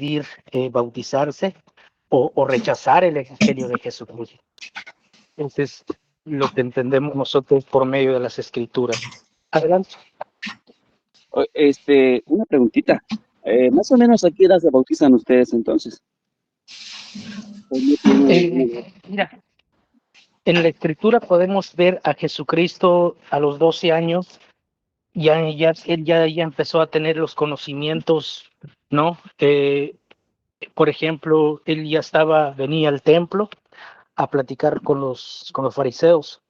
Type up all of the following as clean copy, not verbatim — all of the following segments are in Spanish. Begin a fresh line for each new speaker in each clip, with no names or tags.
decidir bautizarse o rechazar el evangelio de Jesucristo. Entonces, lo que entendemos nosotros por medio de las escrituras. Adelante.
Una preguntita. Más o menos, ¿a qué edad se bautizan ustedes entonces?
Mira, en la escritura podemos ver a Jesucristo a los 12 años, él ya empezó a tener los conocimientos, ¿no? Por ejemplo, él ya venía al templo a platicar con los fariseos.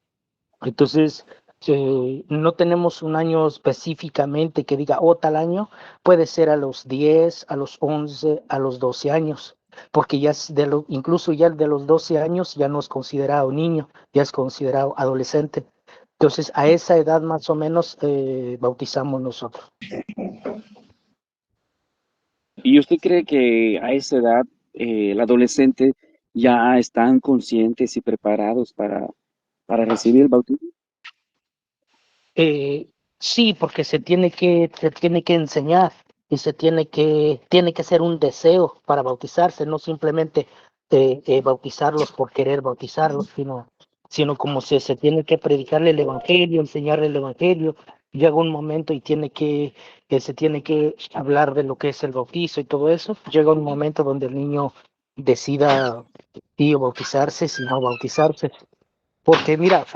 Entonces, no tenemos un año específicamente que diga, tal año, puede ser a los 10, a los 11, a los 12 años, porque ya incluso ya de los 12 años ya no es considerado niño, ya es considerado adolescente. Entonces, a esa edad más o menos bautizamos nosotros.
¿Y usted cree que a esa edad el adolescente ya están conscientes y preparados para recibir el bautismo?
Sí, porque se tiene que enseñar y tiene que ser un deseo para bautizarse, no simplemente bautizarlos por querer bautizarlos, sino como se tiene que predicarle el evangelio, enseñarle el evangelio. Llega un momento y se tiene que hablar de lo que es el bautizo y todo eso. Llega un momento donde el niño decida si bautizarse, si no bautizarse. Porque mira,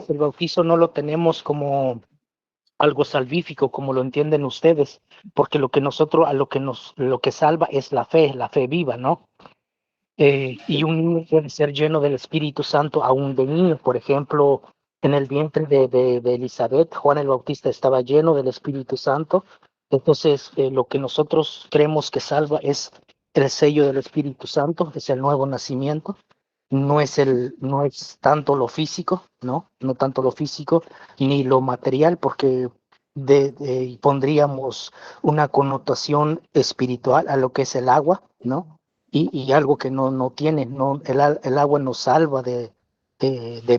el bautizo no lo tenemos como algo salvífico, como lo entienden ustedes, porque lo que salva es la fe viva, ¿no? Y un niño puede ser lleno del Espíritu Santo aún de niño. Por ejemplo, en el vientre de Elizabeth, Juan el Bautista estaba lleno del Espíritu Santo. Entonces, lo que nosotros creemos que salva es el sello del Espíritu Santo, es el nuevo nacimiento. No es tanto lo físico, ¿no? No tanto lo físico ni lo material, porque pondríamos una connotación espiritual a lo que es el agua, ¿no? Y algo que no tiene, el agua nos salva de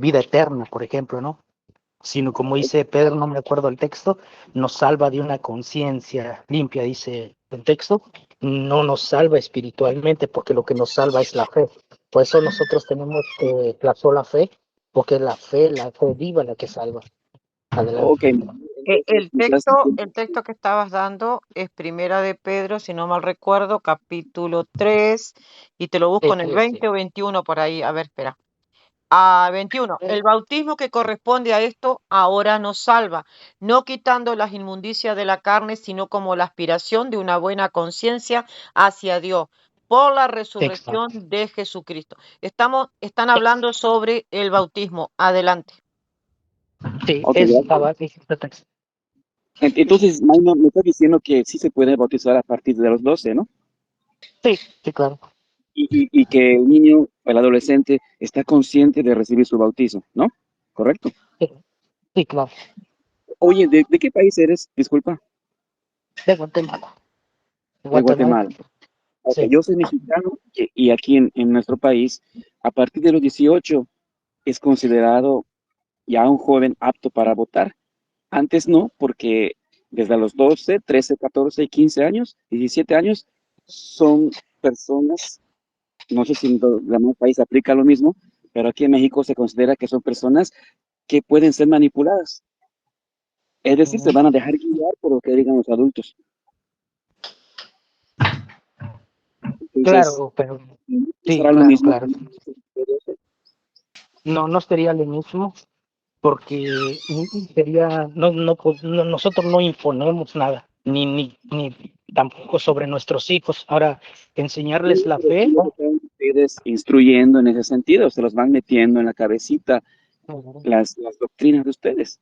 vida eterna, por ejemplo, ¿no? Sino como dice Pedro, no me acuerdo el texto, nos salva de una conciencia limpia, dice el texto, no nos salva espiritualmente, porque lo que nos salva es la fe. Por eso nosotros tenemos la sola fe, porque es la fe viva la que salva. Adelante.
Ok, entonces,
El texto que estabas dando es Primera de Pedro, si no mal recuerdo, capítulo 3, y te lo busco en el 20 o 21 por ahí. A ver, espera. 21. El bautismo que corresponde a esto ahora nos salva, no quitando las inmundicias de la carne, sino como la aspiración de una buena conciencia hacia Dios por la resurrección de Jesucristo. Están hablando sobre el bautismo. Adelante.
Sí,
ok,
estaba texto.
entonces, Maynor, me está diciendo que sí se puede bautizar a partir de los 12, ¿no?
Sí, claro.
Y que el niño, el adolescente, está consciente de recibir su bautizo, ¿no? ¿Correcto?
Sí, claro.
Oye, ¿de qué país eres? Disculpa.
De Guatemala.
De Guatemala. Ok,
Sí.
yo soy mexicano y aquí en nuestro país, a partir de los 18 es considerado ya un joven apto para votar. Antes no, porque desde los 12, 13, 14, 15 años, 17 años, son personas, no sé si en el demás país aplica lo mismo, pero aquí en México se considera que son personas que pueden ser manipuladas. Es decir, se van a dejar guiar por lo que digan los adultos. Entonces,
Claro, pero
¿no
sí,
será lo mismo?
claro. No sería lo mismo, porque nosotros no imponemos nada, ni tampoco sobre nuestros hijos. Ahora, enseñarles la
Pero sí
fe.
los están ustedes instruyendo en ese sentido, se los van metiendo en la cabecita las doctrinas de ustedes.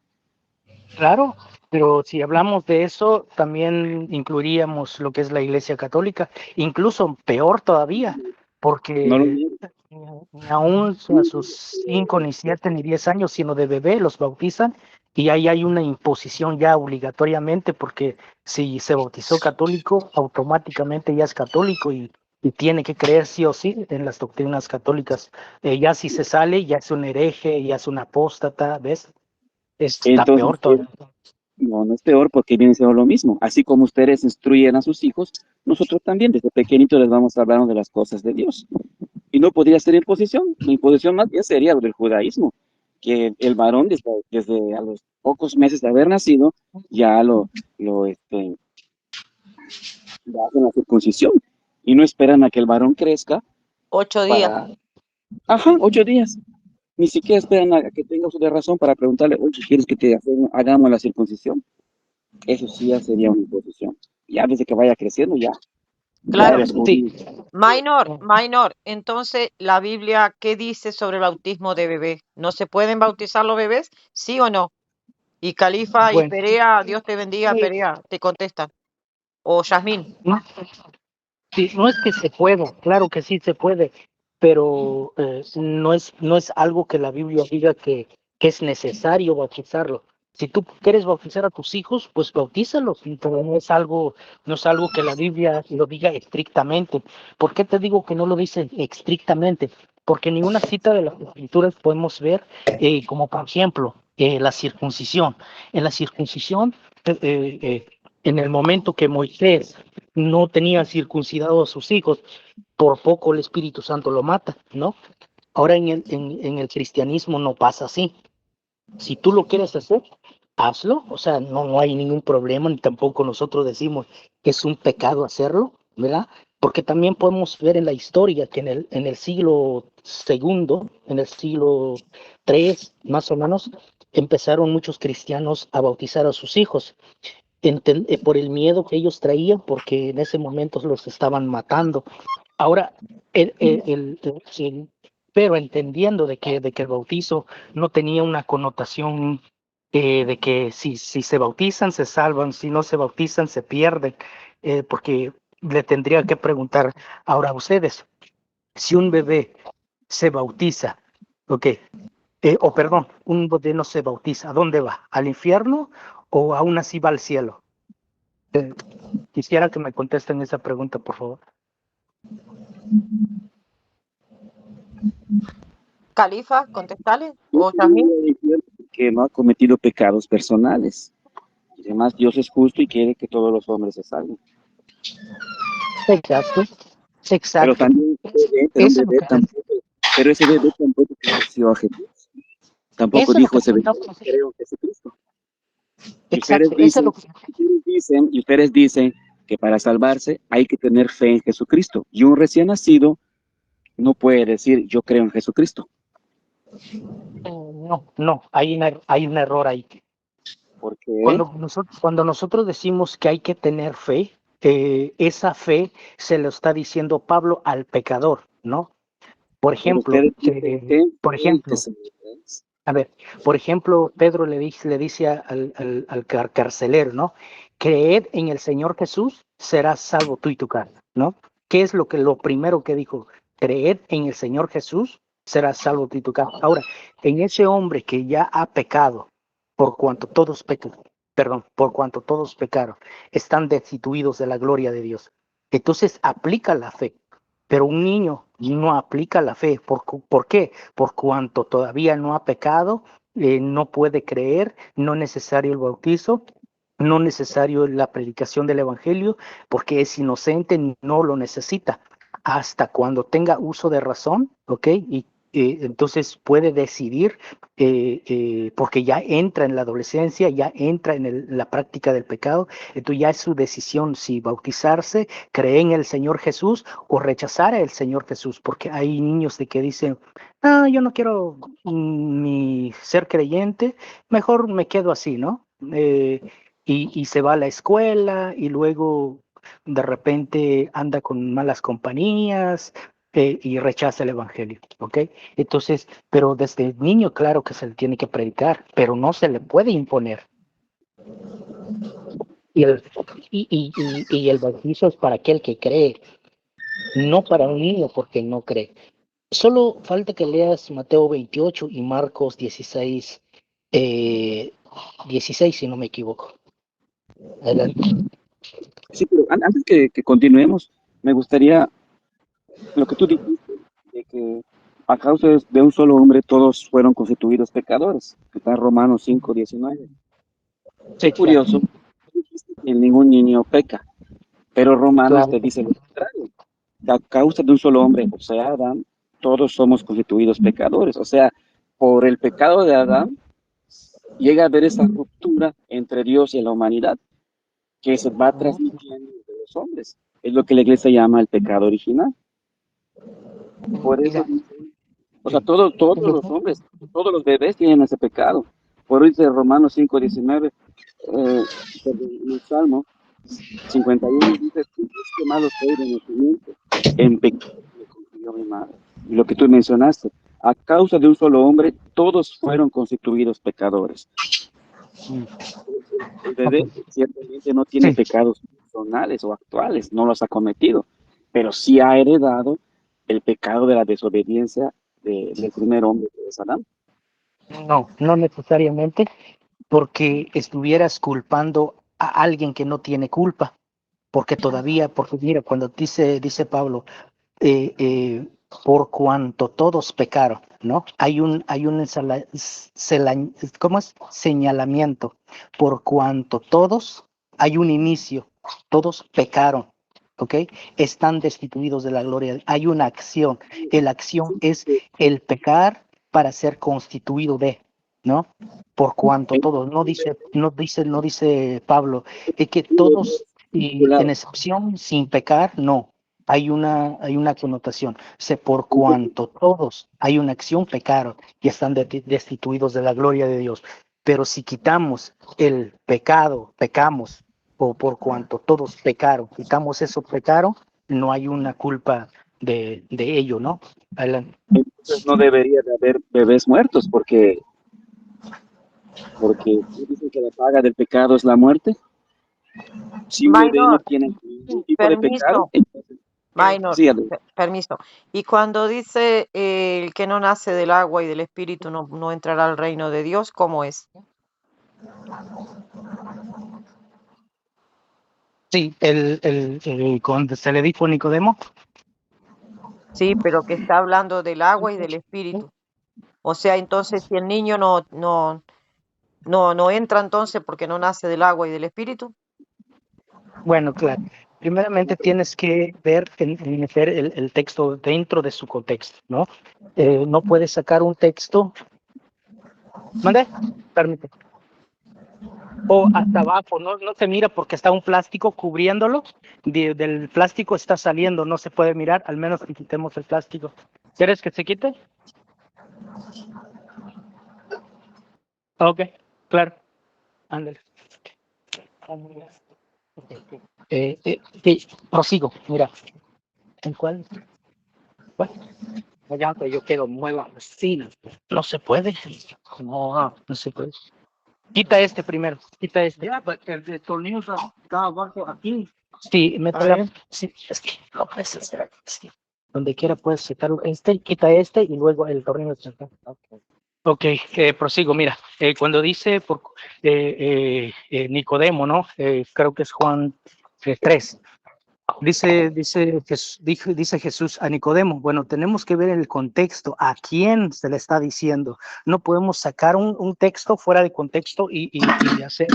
Claro, pero si hablamos de eso, también incluiríamos lo que es la Iglesia Católica, incluso peor todavía,
No lo
porque
niego.
ni aún a sus 5, ni 7, ni 10 años, sino de bebé los bautizan, y ahí hay una imposición ya obligatoriamente, porque si se bautizó católico, automáticamente ya es católico y tiene que creer sí o sí en las doctrinas católicas. Ya si se sale, ya es un hereje, ya es un apóstata, ¿ves? Está peor
Entonces,
todavía.
no es peor porque viene siendo lo mismo. Así como ustedes instruyen a sus hijos, nosotros también desde pequeñitos les vamos hablando de las cosas de Dios. Y no podría ser imposición. La imposición más bien sería lo del judaísmo, que el varón desde a los pocos meses de haber nacido ya le hacen la circuncisión y no esperan a que el varón crezca
8 días.
para, 8 días. Ni siquiera esperan a que tenga uso de razón para preguntarle, oye, ¿quieres que hagamos la circuncisión? Eso sí ya sería una imposición. Ya desde que vaya creciendo, ya
Claro.
eres
Sí,
judío.
Minor, entonces la Biblia, ¿qué dice sobre el bautismo de bebé? ¿No se pueden bautizar los bebés? ¿Sí o no? Y Califa y
bueno,
Perea, Dios te bendiga,
sí,
Perea, te contestan. O Yasmín.
no, sí, no es que se pueda, claro que sí se puede, pero no es algo que la Biblia diga que es necesario bautizarlo. Si tú quieres bautizar a tus hijos, pues bautízalos, pero no es algo que la Biblia lo diga estrictamente. ¿Por qué te digo que no lo dice estrictamente? Porque en ninguna cita de las Escrituras podemos ver, como por ejemplo, la circuncisión. En la circuncisión, en el momento que Moisés no tenía circuncidado a sus hijos, por poco el Espíritu Santo lo mata, ¿no? Ahora en el cristianismo no pasa así. Si tú lo quieres hacer, hazlo, o sea, no hay ningún problema, ni tampoco nosotros decimos que es un pecado hacerlo, ¿verdad? Porque también podemos ver en la historia que en el siglo segundo, en el siglo III, más o menos, empezaron muchos cristianos a bautizar a sus hijos por el miedo que ellos traían, porque en ese momento los estaban matando. Ahora, pero entendiendo de que el bautizo no tenía una connotación, de que si se bautizan se salvan, si no se bautizan se pierden, porque le tendría que preguntar ahora a ustedes, si un bebé se bautiza, ok, o perdón, un bebé no se bautiza, ¿a dónde va? ¿Al infierno o aún así va al cielo? Eh, Quisiera que me contesten esa pregunta, por favor.
Califa, contestale.
Yo
O Yasmín.
podría decir que no ha cometido pecados personales. Y además, Dios es justo y quiere que todos los hombres se salven.
Exacto,
Pero
exacto.
también era un
Eso es lo
bebé
que
tampoco, pero ese bebé tampoco conoció a Jesús. Tampoco
eso es lo
dijo
que
ese bebé,
preguntamos.
creo en Jesucristo. Y
Exacto, eso es lo que
ustedes dicen que para salvarse hay que tener fe en Jesucristo. Y un recién nacido no puede decir yo creo en Jesucristo.
no, hay un error ahí.
Porque
Cuando nosotros decimos que hay que tener fe, esa fe se lo está diciendo Pablo al pecador, ¿no? Por
pero
ejemplo,
ustedes dicen que
por ejemplo, a ver, por ejemplo, Pedro le dice al carcelero, ¿no? Creed en el Señor Jesús, serás salvo tú y tu casa, ¿no? ¿Qué es lo primero que dijo? Creed en el Señor Jesús, serás salvo tú y tu casa. Ahora, en ese hombre que ya ha pecado, por cuanto todos pecan, perdón, por cuanto todos pecaron, están destituidos de la gloria de Dios. Entonces aplica la fe, pero un niño no aplica la fe. ¿Por qué? Por cuanto todavía no ha pecado, no puede creer, no es necesario el bautizo, no es necesario la predicación del evangelio, porque es inocente, no lo necesita. Hasta cuando tenga uso de razón, ¿ok? Y entonces puede decidir, porque ya entra en la adolescencia, ya entra en la práctica del pecado, entonces ya es su decisión si bautizarse, creer en el Señor Jesús o rechazar al Señor Jesús, porque hay niños de que dicen, yo no quiero ni ser creyente, mejor me quedo así, ¿no? Y se va a la escuela y luego de repente anda con malas compañías, y rechaza el evangelio, ¿ok? Entonces, pero desde niño, claro que se le tiene que predicar, pero no se le puede imponer. Y el bautizo es para aquel que cree, no para un niño porque no cree. Solo falta que leas Mateo 28 y Marcos 16, 16 si no me equivoco. Adelante.
sí, pero antes que continuemos, me gustaría lo que tú dijiste, de que a causa de un solo hombre todos fueron constituidos pecadores, que está en Romanos 5:19.
Sí,
Qué
claro.
curioso, dijiste que ningún niño peca, Pero Romanos te
Claro.
dice lo contrario. A causa de un solo hombre, o sea, Adán, todos somos constituidos pecadores. O sea, por el pecado de Adán, llega a haber esa ruptura entre Dios y la humanidad que se va transmitiendo entre los hombres. Es lo que la iglesia llama el pecado original. Por eso
Mira,
dice, o sea, todos los hombres, todos los bebés tienen ese pecado. Por eso dice Romanos 5:19, en el Salmo 51 dice, qué malo soy de nacimiento, en pecado me concibió mi madre. Y lo que tú mencionaste, a causa de un solo hombre, todos fueron constituidos pecadores. El bebé
ok,
ciertamente no tiene
sí,
pecados personales o actuales, no los ha cometido, pero sí ha heredado el pecado de la desobediencia del primer hombre, que es Adán.
no, no necesariamente, porque estuvieras culpando a alguien que no tiene culpa, porque todavía, porque mira, cuando dice Pablo, eh, eh, por cuanto todos pecaron, ¿no? Hay un ¿cómo es? Señalamiento, por cuanto todos, hay un inicio, todos pecaron, ¿ok? Están destituidos de la gloria, hay una acción, la acción es el pecar para ser constituido de, ¿no? Por cuanto todos, no dice Pablo, es que todos, y en excepción, sin pecar, no. Hay una connotación. Por cuanto todos, hay una acción, pecaron y están destituidos de la gloria de Dios. Pero si quitamos el pecado, pecamos, o por cuanto todos pecaron, quitamos eso, pecaron, no hay una culpa de ello, ¿no? Adelante.
Entonces no debería de haber bebés muertos porque dicen que la paga del pecado es la muerte. Si un bebé no
Minor,
tiene ningún tipo de pecado,
permiso,
entonces
Minor,
sí, adelante.
permiso. Y cuando dice el que no nace del agua y del espíritu no entrará al reino de Dios, ¿cómo es?
Sí, cuando se le dijo a Nicodemo,
Sí, pero que está hablando del agua y del espíritu. O sea, entonces si el niño no entra entonces porque no nace del agua y del espíritu.
bueno, claro. Primeramente tienes que meter el texto dentro de su contexto, ¿no? No puedes sacar un texto, ¿mande? Permite. O hasta abajo, no se mira porque está un plástico cubriéndolo, del plástico está saliendo, no se puede mirar, al menos que quitemos el plástico. ¿Quieres que se quite? Ok, claro, ándale. Sí, prosigo, mira. ¿En cuál? ¿Cuál? Ya que yo quiero mueva así, no se puede. No se puede. Quita este primero, quita este. Ya, pero el tornillo está abajo aquí. Sí, métela. Sí, es que no puedes hacer así. Donde quiera puedes sacar este, quita este y luego el tornillo está acá. Ok, prosigo. Mira, cuando dice Nicodemo, ¿no? Creo que es Juan 3. Dice Jesús a Nicodemo, bueno, tenemos que ver el contexto, a quién se le está diciendo. No podemos sacar un texto fuera de contexto y hacer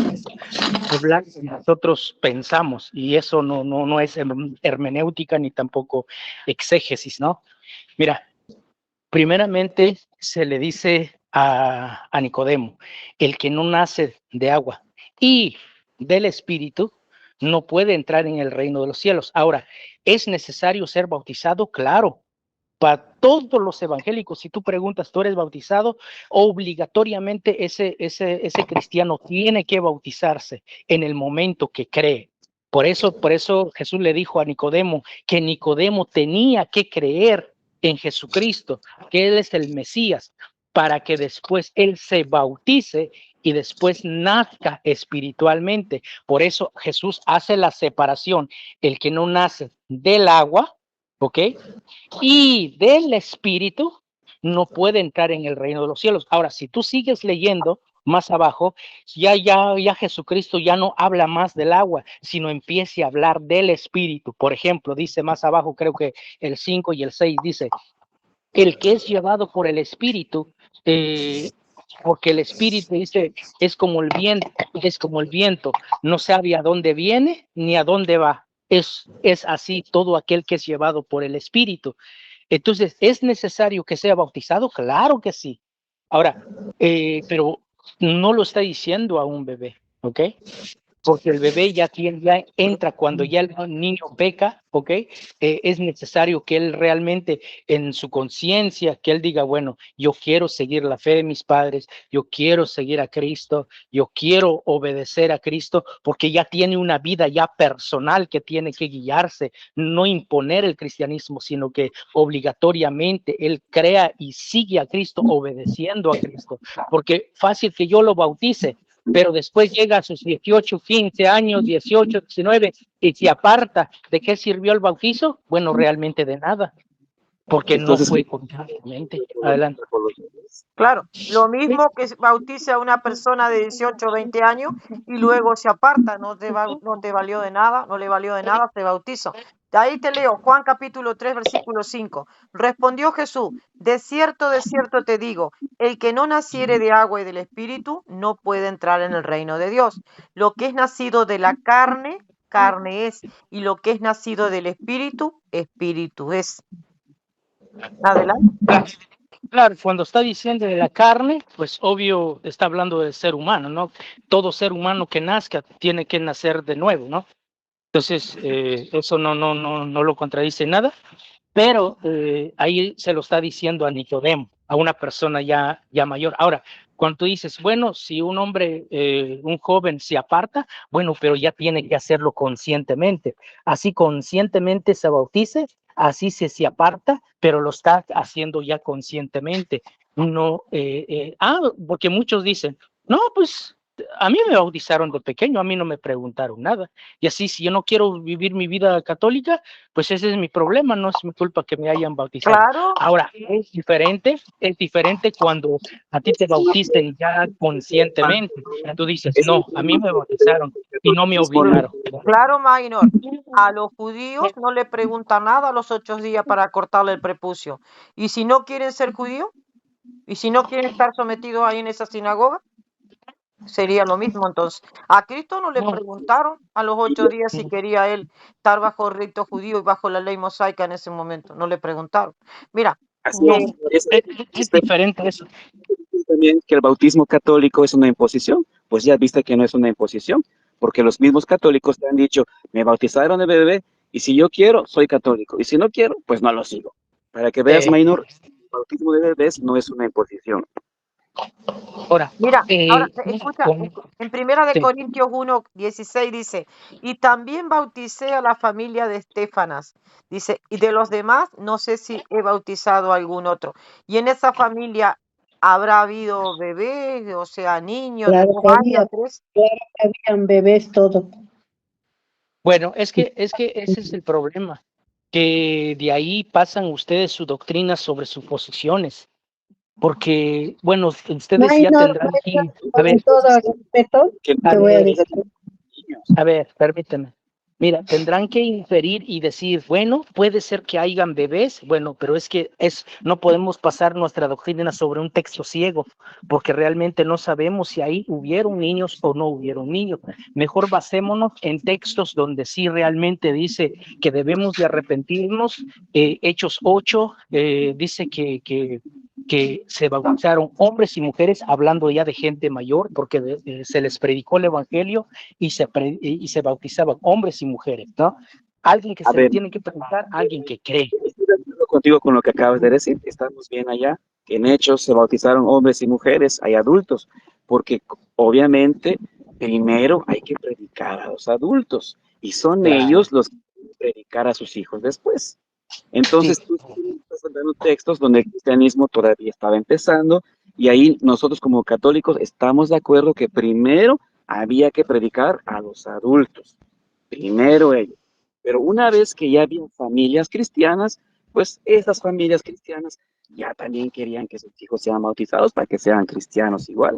hablar como nosotros pensamos, y eso no es hermenéutica ni tampoco exégesis, ¿no? Mira, primeramente se le dice a Nicodemo, el que no nace de agua y del Espíritu no puede entrar en el reino de los cielos. Ahora, ¿es necesario ser bautizado? Claro. Para todos los evangélicos, si tú preguntas, ¿tú eres bautizado? Obligatoriamente ese cristiano tiene que bautizarse en el momento que cree. Por eso Jesús le dijo a Nicodemo que Nicodemo tenía que creer en Jesucristo, que Él es el Mesías, para que después Él se bautice y después nazca espiritualmente. Por eso Jesús hace la separación, el que no nace del agua, ¿ok? Y del espíritu no puede entrar en el reino de los cielos. Ahora, si tú sigues leyendo más abajo, ya Jesucristo ya no habla más del agua, sino empieza a hablar del espíritu. Por ejemplo, dice más abajo, creo que el 5 y el 6 dice, el que es llevado por el espíritu, porque el espíritu dice, es como el viento, no sabe a dónde viene ni a dónde va. es así todo aquel que es llevado por el Espíritu. Entonces, ¿es necesario que sea bautizado? Claro que sí. Ahora, pero no lo está diciendo a un bebé, ¿ok? Porque el bebé ya entra cuando ya el niño peca, ¿ok? Es necesario que él realmente en su conciencia, que él diga, bueno, yo quiero seguir la fe de mis padres, yo quiero seguir a Cristo, yo quiero obedecer a Cristo, porque ya tiene una vida ya personal que tiene que guiarse, no imponer el cristianismo, sino que obligatoriamente él crea y sigue a Cristo, obedeciendo a Cristo, porque fácil que yo lo bautice, pero después llega a sus 18, 15 años, 18, 19 y se aparta. ¿De qué sirvió el bautizo? Bueno, realmente de nada, porque no
Entonces,
fue continuamente. Adelante.
Claro, lo mismo que bautice a una persona de 18 o 20 años y luego se aparta, no te valió de nada, no le valió de nada, te bautizo. De ahí te leo, Juan capítulo 3, versículo 5. Respondió Jesús, de cierto te digo, el que no naciere de agua y del Espíritu no puede entrar en el reino de Dios. Lo que es nacido de la carne, carne es, y lo que es nacido del Espíritu, Espíritu es. Adelante.
Claro, cuando está diciendo de la carne, pues obvio está hablando del ser humano, ¿no? Todo ser humano que nazca tiene que nacer de nuevo, ¿no? Entonces, eso no lo contradice nada, pero ahí se lo está diciendo a Nicodemo, a una persona ya mayor. Ahora, cuando tú dices, bueno, si un hombre, un joven se aparta, bueno, pero ya tiene que hacerlo conscientemente. Así conscientemente se bautice, así se aparta, pero lo está haciendo ya conscientemente. No, porque muchos dicen, no, pues a mí me bautizaron de pequeño, a mí no me preguntaron nada. Y así, si yo no quiero vivir mi vida católica, pues ese es mi problema, no es mi culpa que me hayan bautizado.
Claro,
Ahora, es diferente cuando a ti te bauticen ya conscientemente. Tú dices, no, a mí me bautizaron y no me obligaron.
claro, Maynor. A los judíos no le preguntan nada a los 8 días para cortarle el prepucio. Y si no quieren ser judíos, y si no quieren estar sometidos ahí en esa sinagoga, sería lo mismo. Entonces, a Cristo no le
No,
preguntaron a los 8 días si quería él estar bajo el rito judío y bajo la ley mosaica en ese momento. No le preguntaron. Mira,
así
no, es
este,
diferente eso.
también que el bautismo católico es una imposición, pues ya viste que no es una imposición, porque los mismos católicos te han dicho, me bautizaron de bebé, y si yo quiero, soy católico, y si no quiero, pues no lo sigo. Para que veas,
Eh,
Maynor, el bautismo de bebés no es una imposición.
ahora,
mira, ahora escucha,
con,
en Primera de
sí,
Corintios 1:16 dice, y también bauticé a la familia de Estefanas. Dice, y de los demás no sé si he bautizado a algún otro. Y en esa familia habrá habido bebés, o sea, niños de
Claro
2 años, 3.
que habían bebés, todo.
bueno, es que ese es el problema, que de ahí pasan ustedes su doctrina sobre sus posiciones, porque, bueno, ustedes ya
Minor,
tendrán que, a
con
ver,
todo respeto,
Que
a
te voy a
ver,
decir.
niños.
a ver, permíteme. Mira, tendrán que inferir y decir, bueno, puede ser que hayan bebés, bueno, pero es que no podemos pasar nuestra doctrina sobre un texto ciego, porque realmente no sabemos si ahí hubieron niños o no hubieron niños. Mejor basémonos en textos donde sí realmente dice que debemos de arrepentirnos. Hechos 8 dice que se bautizaron hombres y mujeres, hablando ya de gente mayor, porque se les predicó el evangelio y se bautizaban hombres y mujeres, ¿no? Alguien que
A
se le
ver,
tiene que preguntar, alguien que cree.
estoy de acuerdo contigo con lo que acabas de decir, estamos bien allá, que en Hechos se bautizaron hombres y mujeres, hay adultos, porque obviamente primero hay que predicar a los adultos, y son
Claro.
ellos los que deben predicar a sus hijos después.
Sí,
Entonces tú estás dando textos donde el cristianismo todavía estaba empezando, y ahí nosotros como católicos estamos de acuerdo que primero había que predicar a los adultos, primero ellos. Pero una vez que ya había familias cristianas, pues esas familias cristianas ya también querían que sus hijos sean bautizados para que sean cristianos igual.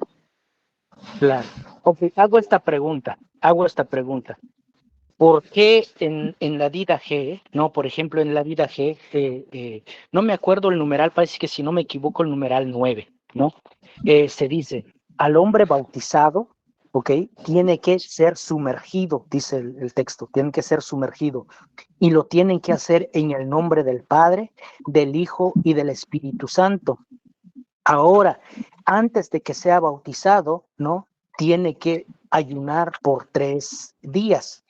claro. Ok, hago esta pregunta. ¿Por qué en la vida G, no? Por ejemplo, en la vida G, no me acuerdo el numeral, parece que si no me equivoco, el numeral 9, ¿no? Se dice, al hombre bautizado, ¿ok? Tiene que ser sumergido, dice el texto, tiene que ser sumergido. Y lo tienen que hacer en el nombre del Padre, del Hijo y del Espíritu Santo. Ahora, antes de que sea bautizado, ¿no? Tiene que ayunar por 3 días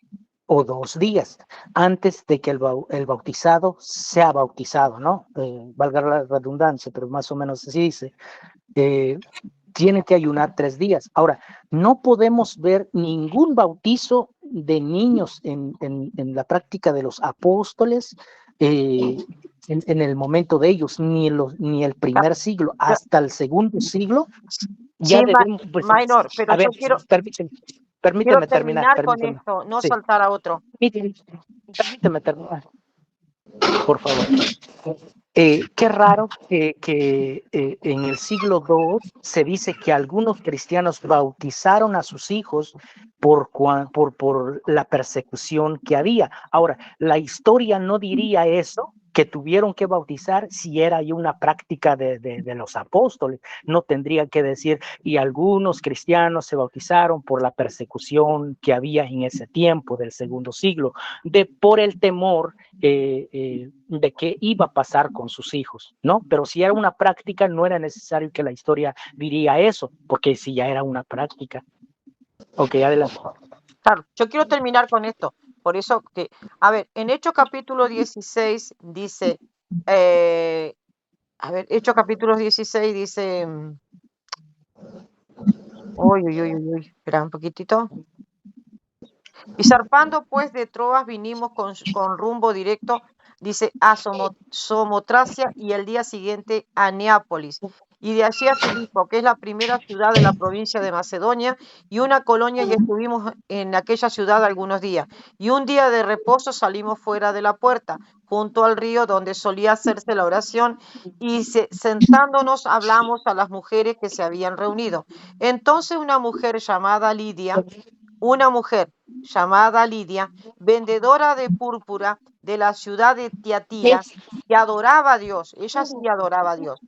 o 2 días antes de que el bautizado sea bautizado, ¿no? Valga la redundancia, pero más o menos así dice. Tiene que ayunar 3 días. Ahora, no podemos ver ningún bautizo de niños en la práctica de los apóstoles en el momento de ellos, ni el primer siglo,
Yo-
hasta el segundo siglo, ya
Sí,
debemos, pues,
Minor, pero
a
yo
ver,
quiero
permíteme terminar,
terminar con
permíteme.
esto, no
Sí,
saltar a otro.
permíteme terminar, por favor. Qué raro que en el siglo II se dice que algunos cristianos bautizaron a sus hijos por la persecución que había. Ahora, la historia no diría eso, que tuvieron que bautizar si era ya una práctica de los apóstoles. No tendría que decir, y algunos cristianos se bautizaron por la persecución que había en ese tiempo del segundo siglo, por el temor de qué iba a pasar con sus hijos, ¿no? Pero si era una práctica, no era necesario que la historia diría eso, porque si ya era una práctica. Ok, adelante.
Claro, yo quiero terminar con esto. Por eso que, a ver, en Hechos capítulo 16 dice, Hechos capítulo 16 dice, espera un poquitito. Y zarpando pues de Troas vinimos con rumbo directo, dice, a Somotracia y el día siguiente a Neápolis. Y de allí a Filipo, que es la primera ciudad de la provincia de Macedonia, y una colonia, y estuvimos en aquella ciudad algunos días. Y un día de reposo salimos fuera de la puerta, junto al río donde solía hacerse la oración, y sentándonos hablamos a las mujeres que se habían reunido. Entonces una mujer llamada Lidia, vendedora de púrpura de la ciudad de Tiatira, que adoraba a Dios, ella sí adoraba a Dios,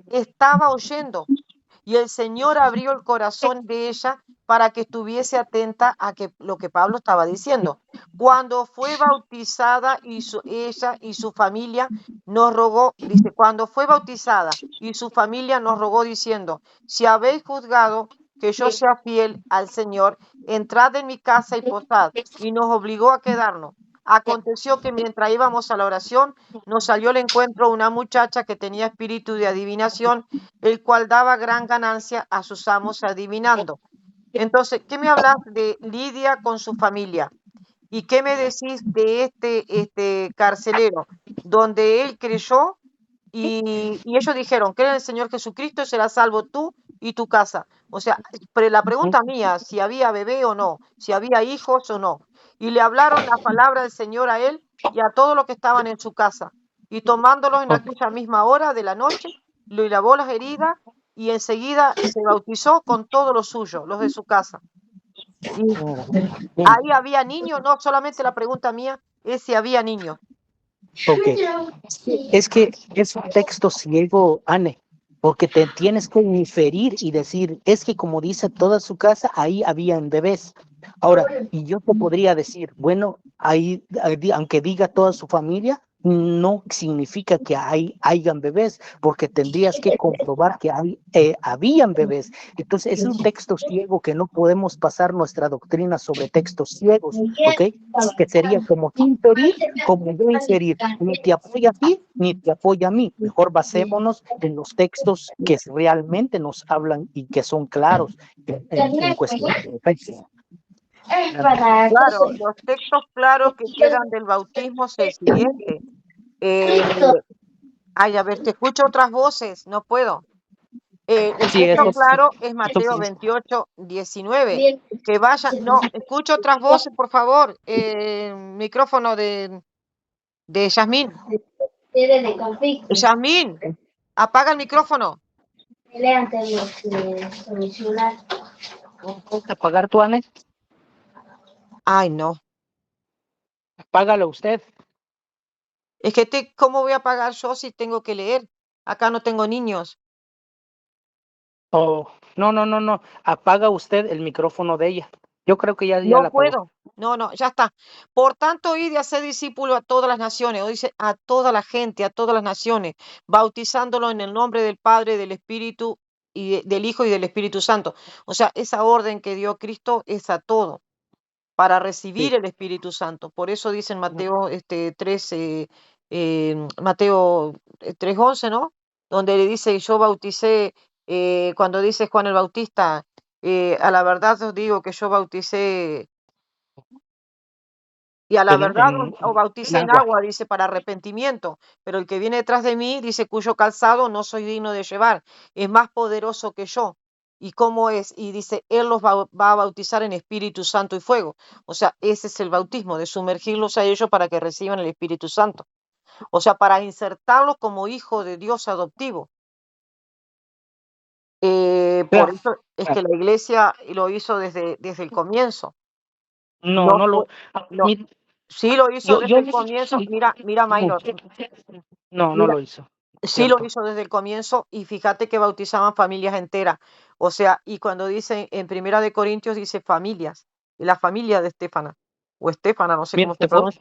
estaba oyendo y el Señor abrió el corazón de ella para que estuviese atenta a lo que Pablo estaba diciendo. Cuando fue bautizada ella y su familia nos rogó, dice, cuando fue bautizada y su familia nos rogó diciendo, si habéis juzgado que yo sea fiel al Señor, entrad en mi casa y posad, y nos obligó a quedarnos. Aconteció que mientras íbamos a la oración, nos salió al encuentro una muchacha que tenía espíritu de adivinación, el cual daba gran ganancia a sus amos adivinando. Entonces, ¿qué me hablas de Lidia con su familia? ¿Y qué me decís de este carcelero, donde él creyó y ellos dijeron, cree en el Señor Jesucristo, serás salvo tú y tu casa? O sea, pero la pregunta mía, si había bebé o no, si había hijos o no. Y le hablaron la palabra del Señor a él y a todos los que estaban en su casa. Y tomándolos en aquella misma hora de la noche, le lavó las heridas y enseguida se bautizó con todos los suyos, los de su casa. Y ahí había niños, no solamente la pregunta mía es si había niños.
Ok, es que es un texto ciego, Anne, porque te tienes que inferir y decir, es que como dice toda su casa, ahí habían bebés. Ahora, y yo te podría decir, bueno, ahí, aunque diga toda su familia, no significa que hayan bebés, porque tendrías que comprobar que habían bebés. Entonces, es un texto ciego que no podemos pasar nuestra doctrina sobre textos ciegos, ¿ok? Que sería como inferir, como yo inferir, ni te apoya a ti, ni te apoya a mí. Mejor basémonos en los textos que realmente nos hablan y que son claros en cuestión de fe.
Claro, los textos claros que quedan del bautismo es el siguiente. A ver, te escucho otras voces, no puedo. El
Sí,
texto
eso
claro es
sí.
Mateo 28, 19. Que vayan, no, escucho otras voces, por favor. Micrófono de Yasmín. Yasmín, apaga el micrófono.
¿Puedes apagar tu Anne?
Ay, no.
Apágalo usted.
Es que, ¿cómo voy a apagar yo si tengo que leer? Acá no tengo niños.
Oh, no. Apaga usted el micrófono de ella. Yo creo que ya la
No
apagó.
puedo. No, ya está. Por tanto, id y hacer discípulos a todas las naciones, o dice a toda la gente, a todas las naciones, bautizándolo en el nombre del Padre, del Espíritu y del Hijo y del Espíritu Santo. O sea, esa orden que dio Cristo es a todo, para recibir
Sí.
el Espíritu Santo. Por eso dice en Mateo 3, Mateo 3:11, ¿no? Donde le dice, yo bauticé, cuando dice Juan el Bautista, a la verdad os digo que yo bauticé, y a la verdad os
En
bauticé en
agua.
agua, dice, para arrepentimiento, pero el que viene detrás de mí, dice, cuyo calzado no soy digno de llevar, es más poderoso que yo. ¿Y cómo es? Y dice, él los va a bautizar en Espíritu Santo y fuego. O sea, ese es el bautismo, de sumergirlos a ellos para que reciban el Espíritu Santo. O sea, para insertarlos como hijo de Dios adoptivo. Por
Claro,
eso es que
claro.
la iglesia lo hizo desde el comienzo.
No,
No
no
fue,
lo.
no,
mi-
sí lo hizo
yo,
desde
yo,
el comienzo. Mira, Minor,
no
mira,
lo hizo.
sí lo
Cierto.
hizo desde el comienzo y fíjate que bautizaban familias enteras. O sea, y cuando dice en Primera de Corintios dice familias, y la familia de Estefana, o Estefana, no sé
Mira,
cómo se pronuncia.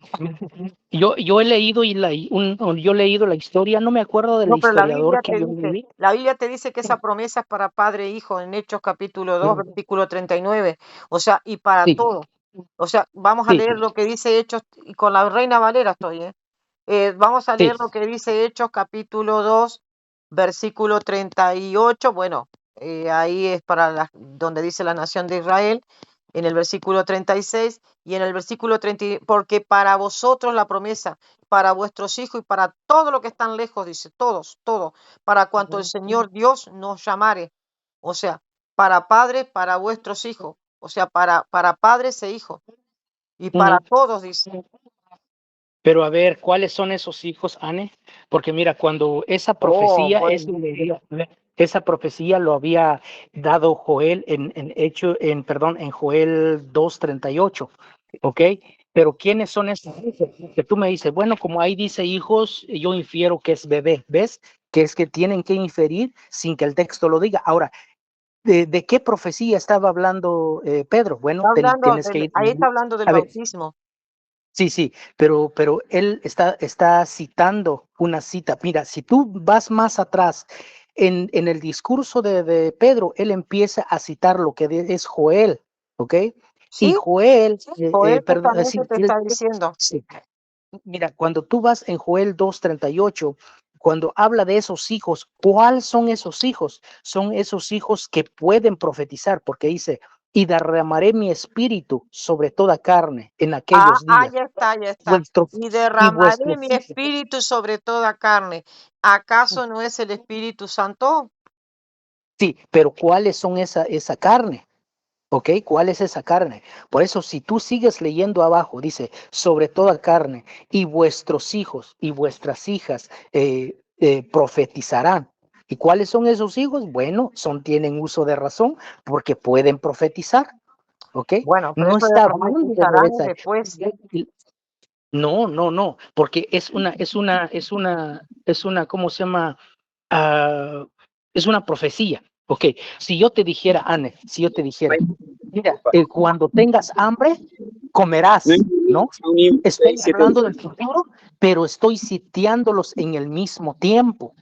yo he leído yo he leído la historia, no me acuerdo del
No, pero la
historiador
Biblia
que
te
yo
dice,
leí.
la Biblia te dice que esa promesa es para padre e hijo en Hechos capítulo 2, versículo 39. O sea, y para
Sí,
todo. O sea, vamos a
sí,
leer lo que dice Hechos, y con la Reina Valera estoy, ¿eh? Vamos a
sí.
leer lo que dice Hechos capítulo 2, versículo 38. Bueno, ahí es para donde dice la nación de Israel, en el versículo 36 y en el versículo 30, porque para vosotros la promesa, para vuestros hijos y para todo lo que están lejos, dice, todos, para cuanto el Señor Dios nos llamare. O sea, para padres, para vuestros hijos. O sea, para padres e hijos. Y para
Ujú.
todos, dice.
Pero a ver, ¿cuáles son esos hijos, Anne? Porque mira, cuando
Oh, bueno.
esa profecía lo había dado Joel en Joel 2:38, ¿ok? Pero ¿quiénes son esos hijos? Que tú me dices, bueno, como ahí dice hijos, yo infiero que es bebé, ¿ves? Que es que tienen que inferir sin que el texto lo diga. Ahora, ¿de qué profecía estaba hablando Pedro? Bueno,
Está hablando
tienes que ir.
ahí está hablando del
A ver,
bautismo.
sí, pero él está citando una cita. Mira, si tú vas más atrás en el discurso de Pedro, él empieza a citar lo que es Joel, ¿ok? Y
¿Sí?
Joel,
Joel
perdón,
justamente te está diciendo.
sí. Mira, cuando tú vas en Joel 2:38, cuando habla de esos hijos, ¿cuáles son esos hijos? Son esos hijos que pueden profetizar, porque dice, y derramaré mi espíritu sobre toda carne en aquellos días.
Ya está, ya está.
Vuestro,
Y
y
derramaré
vuestros
mi
hijos.
espíritu sobre toda carne. ¿Acaso no es el Espíritu Santo?
Sí, pero ¿cuáles son esa carne? ¿Ok? ¿Cuál es esa carne? Por eso, si tú sigues leyendo abajo, dice, sobre toda carne, y vuestros hijos y vuestras hijas profetizarán. ¿Y cuáles son esos hijos? Bueno, tienen uso de razón porque pueden profetizar. ¿Ok?
Bueno, pero
No
eso de
está hablando de
profetizarán es
esa.
después.
No, porque es una, ¿cómo se llama? Ah, es una profecía. Ok, si yo te dijera, Anne, si yo te dijera, mira, cuando tengas hambre, comerás, ¿no? Estoy hablando del futuro, pero estoy sitiándolos en el mismo tiempo.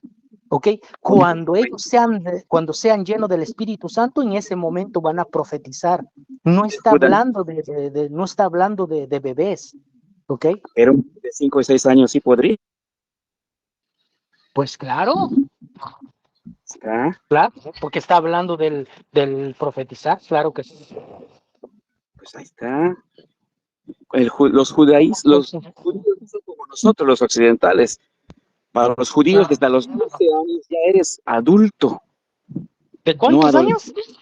¿Ok? Cuando sean llenos del Espíritu Santo, en ese momento van a profetizar. No está hablando no está hablando de bebés. ¿Ok?
Pero de 5 o 6 años sí podría.
Pues claro,
Ah,
claro, porque está hablando del profetizar, claro que sí.
pues ahí está. Los judíos no son como nosotros, los occidentales. Para los judíos, desde los 12 años ya eres adulto,
¿De
no
cuántos
adolescente.
años?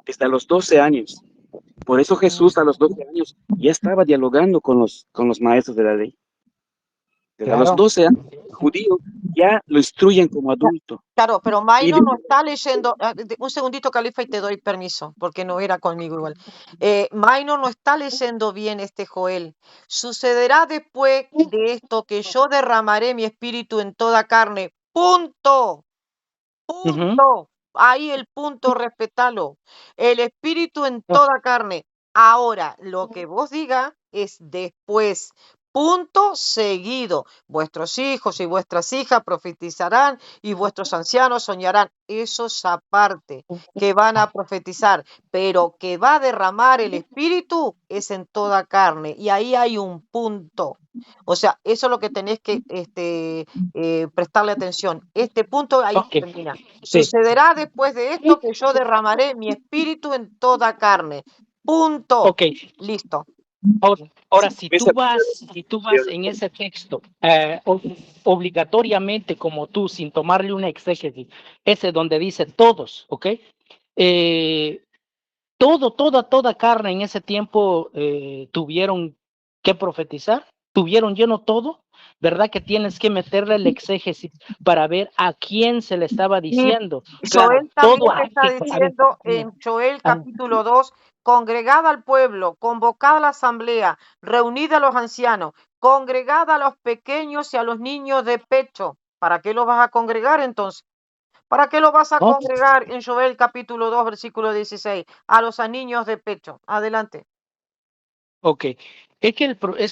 Desde los 12 años. Por eso Jesús a los 12 años ya estaba dialogando con los maestros de la ley. Desde los
Claro.
12 años, el judío ya lo instruyen como adulto.
Claro, pero
Y
Maino no está leyendo. Un segundito, Califa, y te doy permiso, porque no era conmigo igual. Maino no está leyendo bien este Joel. Sucederá después de esto que yo derramaré mi espíritu en toda carne. Punto.
Ujú.
Punto. Ahí el punto, respetalo. El espíritu en toda carne. Ahora, lo que vos digas es después. Punto seguido. Vuestros hijos y vuestras hijas profetizarán y vuestros ancianos soñarán. Eso es aparte, que van a profetizar, pero que va a derramar el espíritu es en toda carne. Y ahí hay un punto. O sea, eso es lo que tenés que prestarle atención. Este punto ahí
Ok,
termina.
sí.
Sucederá después de esto que yo derramaré mi espíritu en toda carne. Punto.
Ok,
Listo.
ahora si
Esa-
tú vas en ese texto obligatoriamente como tú, sin tomarle una exégesis, ese donde dice todos, ¿ok? Toda carne en ese tiempo tuvieron que profetizar, tuvieron lleno todo, ¿verdad? Que tienes que meterle el exégesis para ver a quién se le estaba
Y
diciendo. Claro,
Joel también
todo.
te está diciendo en Joel capítulo 2, congregad al pueblo, convocad a la asamblea, reunid a los ancianos, congregad a los pequeños y a los niños de pecho. ¿Para qué los vas a congregar entonces? ¿Para qué lo vas a
¿No?
congregar en Joel capítulo 2, versículo 16? A los niños de pecho. Adelante.
Ok, es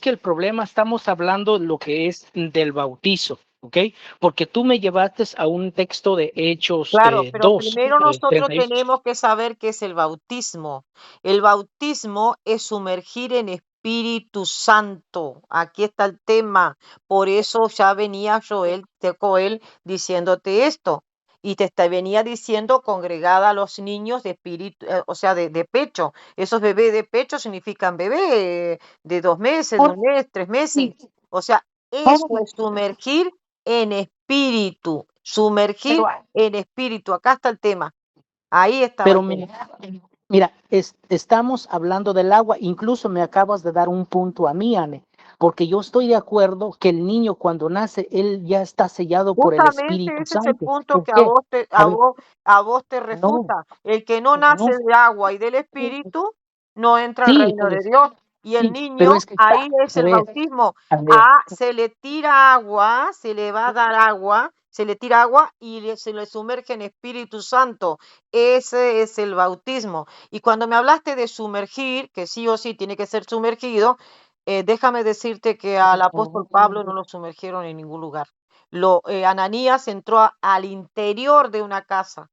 que el problema, estamos hablando lo que es del bautizo, ¿ok? Porque tú me llevaste a un texto de Hechos
Claro, pero
2,
primero nosotros
31.
tenemos que saber qué es el bautismo. El bautismo es sumergir en Espíritu Santo. Aquí está el tema. Por eso ya venía Joel diciéndote esto. Y venía diciendo congregada a los niños de espíritu, o sea, de pecho. Esos bebés de pecho significan bebé de 2 meses, de 1 mes, 3 meses. O sea, eso es sumergir en espíritu. Sumergir
Pero,
en espíritu. Acá está el tema. Ahí estaba
pero
el tema.
mira, estamos hablando del agua, incluso me acabas de dar un punto a mí, Anne, porque yo estoy de acuerdo que el niño cuando nace, él ya está sellado por el
Justamente
Espíritu
ese es el
Santo.
punto
¿Por
que
qué? A ver,
a vos te
no,
refuta. El que no
no,
nace de agua y del espíritu no entra al
sí,
reino de
pues,
Dios. Y el
sí, pero
niño,
es que
ahí
está,
es el bautismo.
a ver,
Se le tira agua, se le va a dar agua, se le tira agua y se le sumerge en Espíritu Santo. Ese es el bautismo. Y cuando me hablaste de sumergir, que sí o sí tiene que ser sumergido, déjame decirte que al apóstol Pablo no lo sumergieron en ningún lugar. Ananías entró al interior de una casa,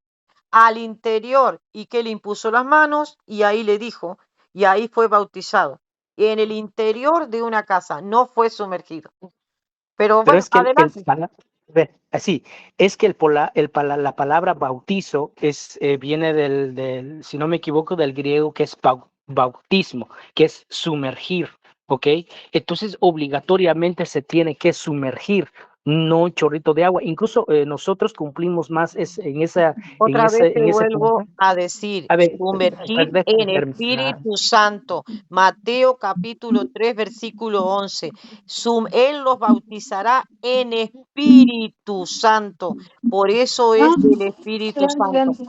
al interior, y que le impuso las manos y ahí le dijo, y ahí fue bautizado. En el interior de una casa, no fue sumergido. Pero
pero
bueno,
es que
adelante.
así, es que la palabra bautizo viene si no me equivoco, del griego, que es bautismo, que es sumergir, ¿ok? Entonces, obligatoriamente se tiene que sumergir, no un chorrito de agua. Incluso nosotros cumplimos más
Otra vez te
en ese
vuelvo
punto.
a decir,
A ver,
sumergir
déjame
en
terminar.
Espíritu Santo. Mateo capítulo 3, versículo 11. Él los bautizará en Espíritu Santo. Por eso es del Espíritu Santo.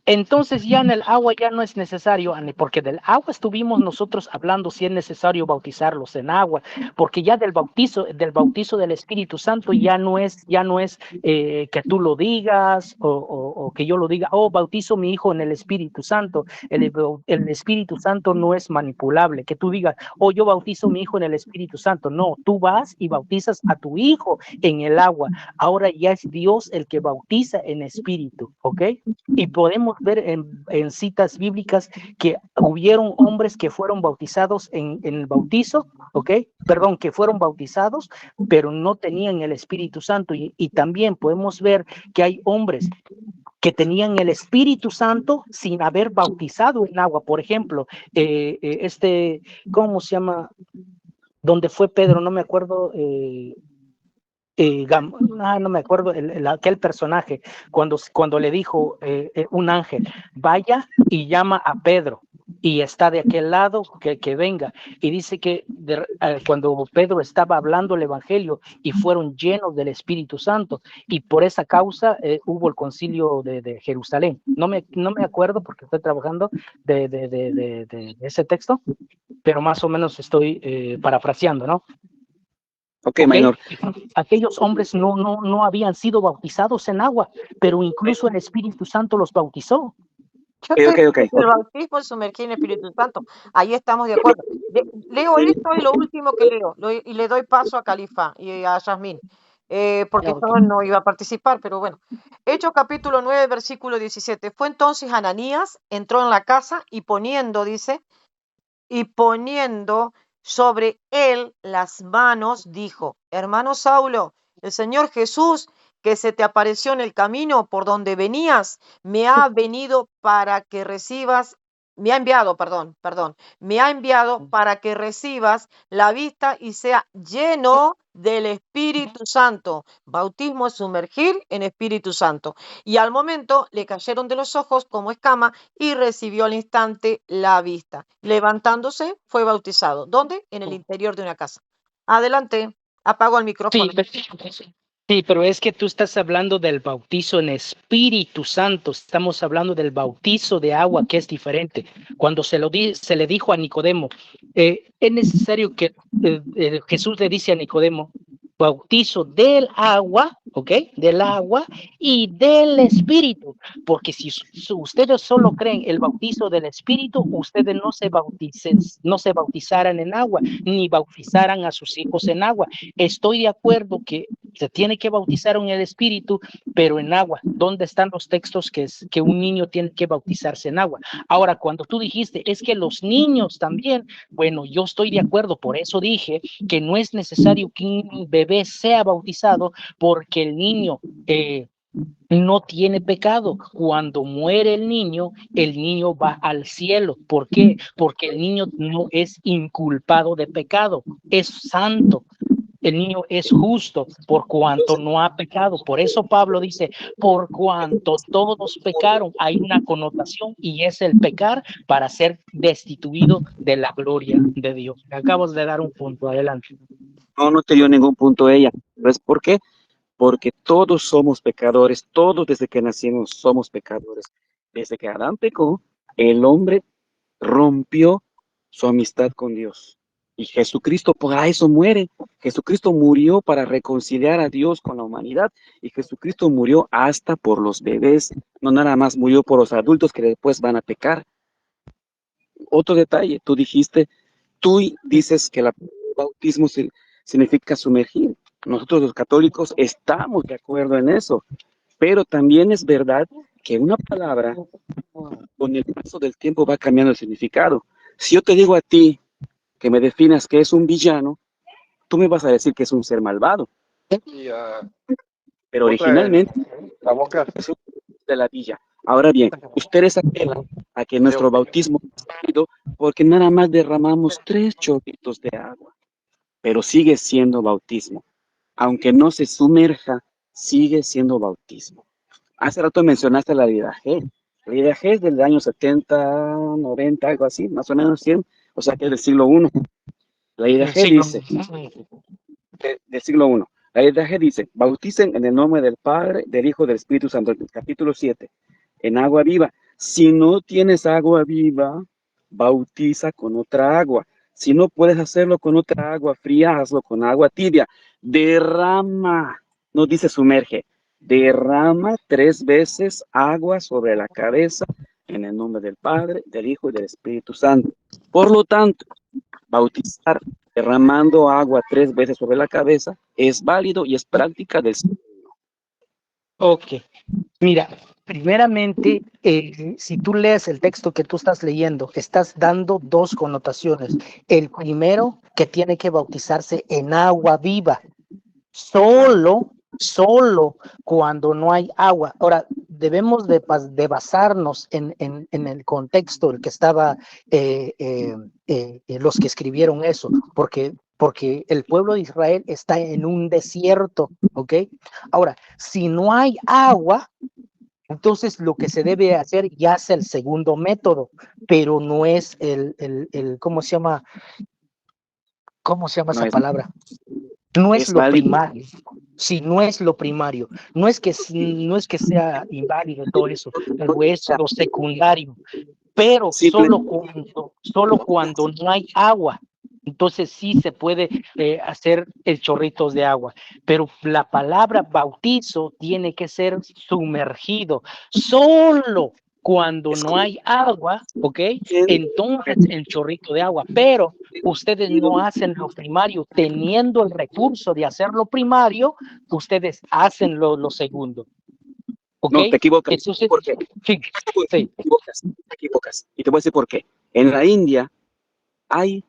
Entonces ya en el agua ya no es necesario, Anne, porque del agua estuvimos nosotros hablando si es necesario bautizarlos en agua, porque ya del bautizo del Espíritu Santo ya no es que tú lo digas o que yo lo diga, oh, bautizo mi hijo en el Espíritu Santo. El Espíritu Santo no es manipulable, que tú digas, oh, yo bautizo mi hijo en el Espíritu Santo. No, tú vas y bautizas a tu hijo en el agua. Ahora ya es Dios el que bautiza en espíritu, ¿ok? Y podemos ver en citas bíblicas que hubieron hombres que fueron bautizados en el bautizo, ¿ok? Perdón, que fueron bautizados, pero no tenían el Espíritu Santo. Y también podemos ver que hay hombres que tenían el Espíritu Santo sin haber bautizado en agua. Por ejemplo, ¿cómo se llama? ¿Dónde fue Pedro? No me acuerdo. No me acuerdo aquel personaje cuando le dijo un ángel, vaya y llama a Pedro y está de aquel lado, que venga, y dice que cuando Pedro estaba hablando el evangelio y fueron llenos del Espíritu Santo, y por esa causa hubo el concilio de Jerusalén. No me acuerdo porque estoy trabajando de ese texto, pero más o menos estoy parafraseando, ¿no?
Ok,
¿ok?
Minor.
Aquellos hombres no habían sido bautizados en agua, pero incluso el Espíritu Santo los bautizó.
Yo te
Ok.
dije que el bautismo es sumergir en el Espíritu Santo. Ahí estamos de acuerdo. Leo esto y lo último que leo. Y le doy paso a Califa y a Yasmín. Porque
Ok.
yo no iba a participar, pero bueno. Hechos capítulo 9, versículo 17. Fue entonces Ananías, entró en la casa y poniendo, dice, y poniendo sobre él las manos, dijo: hermano Saulo, el Señor Jesús, que se te apareció en el camino por donde venías, me ha venido para que recibas, me ha enviado, me ha enviado para que recibas la vista y sea lleno del Espíritu Santo. Bautismo es sumergir en Espíritu Santo. Y al momento le cayeron de los ojos como escama y recibió al instante la vista. Levantándose, fue bautizado. ¿Dónde? En el interior de una casa. Adelante. Apago el micrófono.
Sí, pero es que tú estás hablando del bautizo en Espíritu Santo. Estamos hablando del bautizo de agua, que es diferente. Cuando se le dijo a Nicodemo, es necesario que Jesús le dice a Nicodemo, bautizo del agua, ¿ok? Del agua y del Espíritu. Porque si ustedes solo creen el bautizo del Espíritu, ustedes no se bautizaran en agua, ni bautizaran a sus hijos en agua. Estoy de acuerdo que se tiene que bautizar en el Espíritu, pero en agua. ¿Dónde están los textos que un niño tiene que bautizarse en agua? Ahora, cuando tú dijiste, es que los niños también, bueno, yo estoy de acuerdo, por eso dije que no es necesario que un bebé sea bautizado, porque el niño no tiene pecado. Cuando muere el niño va al cielo. ¿Por qué? Porque el niño no es inculpado de pecado, es santo. El niño es justo por cuanto no ha pecado. Por eso Pablo dice, por cuanto todos pecaron, hay una connotación y es el pecar para ser destituido de la gloria de Dios. Acabas de dar un punto, adelante.
No te dio ningún punto ella. ¿Sabes por qué? Porque todos somos pecadores, todos desde que nacimos somos pecadores. Desde que Adán pecó, el hombre rompió su amistad con Dios. Y Jesucristo para eso muere. Jesucristo murió para reconciliar a Dios con la humanidad. Y Jesucristo murió hasta por los bebés. No nada más murió por los adultos que después van a pecar. Otro detalle, tú dices que el bautismo significa sumergir. Nosotros los católicos estamos de acuerdo en eso. Pero también es verdad que una palabra con el paso del tiempo va cambiando el significado. Si yo te digo a ti que me definas que es un villano, tú me vas a decir que es un ser malvado. Pero originalmente es de la villa. Ahora bien, ustedes apelan a que nuestro bautismo es válido porque nada más derramamos 3 chorritos de agua, pero sigue siendo bautismo. Aunque no se sumerja, sigue siendo bautismo. Hace rato mencionaste la G. La G es del año 70, 90, algo así, más o menos 100, o sea que es del siglo I. La G dice, del siglo I, la G dice, bauticen en el nombre del Padre, del Hijo, del Espíritu Santo, capítulo 7, en agua viva. Si no tienes agua viva, bautiza con otra agua. Si no puedes hacerlo con otra agua fría, hazlo con agua tibia. Derrama, no dice sumerge, derrama 3 veces agua sobre la cabeza en el nombre del Padre, del Hijo y del Espíritu Santo. Por lo tanto, bautizar derramando agua 3 veces sobre la cabeza es válido y es práctica del Señor.
Ok, mira, primeramente, si tú lees el texto que tú estás leyendo, estás dando 2 connotaciones. El primero, que tiene que bautizarse en agua viva, solo cuando no hay agua. Ahora, debemos de basarnos en el contexto, el que estaba, los que escribieron eso, porque el pueblo de Israel está en un desierto, ¿ok? Ahora, si no hay agua, entonces lo que se debe hacer ya es el segundo método, pero no es ¿cómo se llama? ¿Cómo se llama esa palabra? No es lo primario. Sí, no es lo primario. No es que sea inválido todo eso, pero es lo secundario. Pero solo cuando no hay agua. entonces sí se puede hacer el chorritos de agua, pero la palabra bautizo tiene que ser sumergido. Solo cuando no hay agua, ¿ok? Entonces el chorrito de agua, pero ustedes no hacen lo primario, teniendo el recurso de hacer lo primario, ustedes hacen lo segundo, ¿ok?
No, te equivocas.
Entonces,
¿Por qué?
sí, sí.
Te equivocas. Y te voy a decir por qué. En la India hay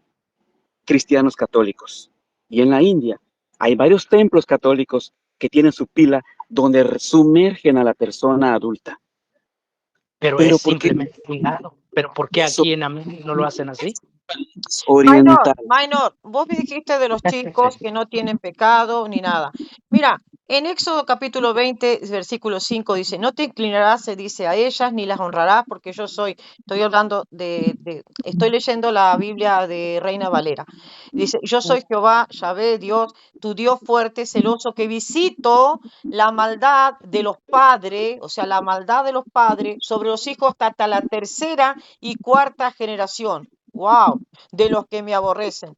cristianos católicos. Y en la India hay varios templos católicos que tienen su pila donde sumergen a la persona adulta.
Pero es
Pero ¿por qué
simplemente un lado. Pero ¿por qué
eso
aquí en América no lo hacen así?
es oriental?
Minor, vos me dijiste de los chicos que no tienen pecado ni nada. Mira, en Éxodo capítulo 20, versículo 5 dice, no te inclinarás, se dice, a ellas, ni las honrarás, porque yo soy, estoy hablando estoy leyendo la Biblia de Reina Valera. Dice, yo soy Jehová, Yahvé, Dios, tu Dios fuerte, celoso, que visito la maldad de los padres, o sea, la maldad de los padres sobre los hijos hasta la tercera y cuarta generación. ¡Wow! De los que me aborrecen.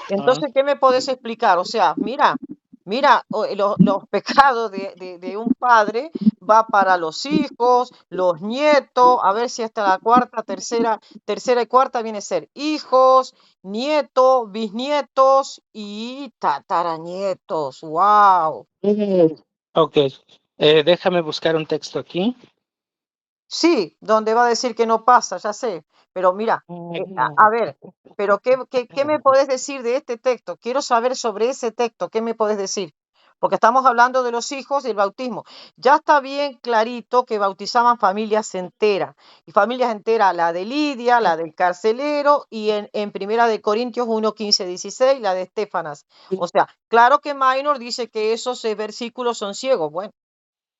Entonces, ¿qué me podés explicar? O sea, mira, los pecados de un padre va para los hijos, los nietos, a ver si hasta la cuarta, tercera y cuarta viene a ser hijos, nietos, bisnietos y tataranietos. ¡Wow!
Ok, déjame buscar un texto aquí.
Sí, donde va a decir que no pasa, ya sé. Pero mira, a ver, pero ¿qué me podés decir de este texto? Quiero saber sobre ese texto, ¿qué me podés decir? Porque estamos hablando de los hijos y el bautismo. Ya está bien clarito que bautizaban familias enteras. Y familias enteras, la de Lidia, la del carcelero, y en Primera de Corintios 1, 15, 16, la de Estefanas. O sea, claro que Minor dice que esos versículos son ciegos. Bueno.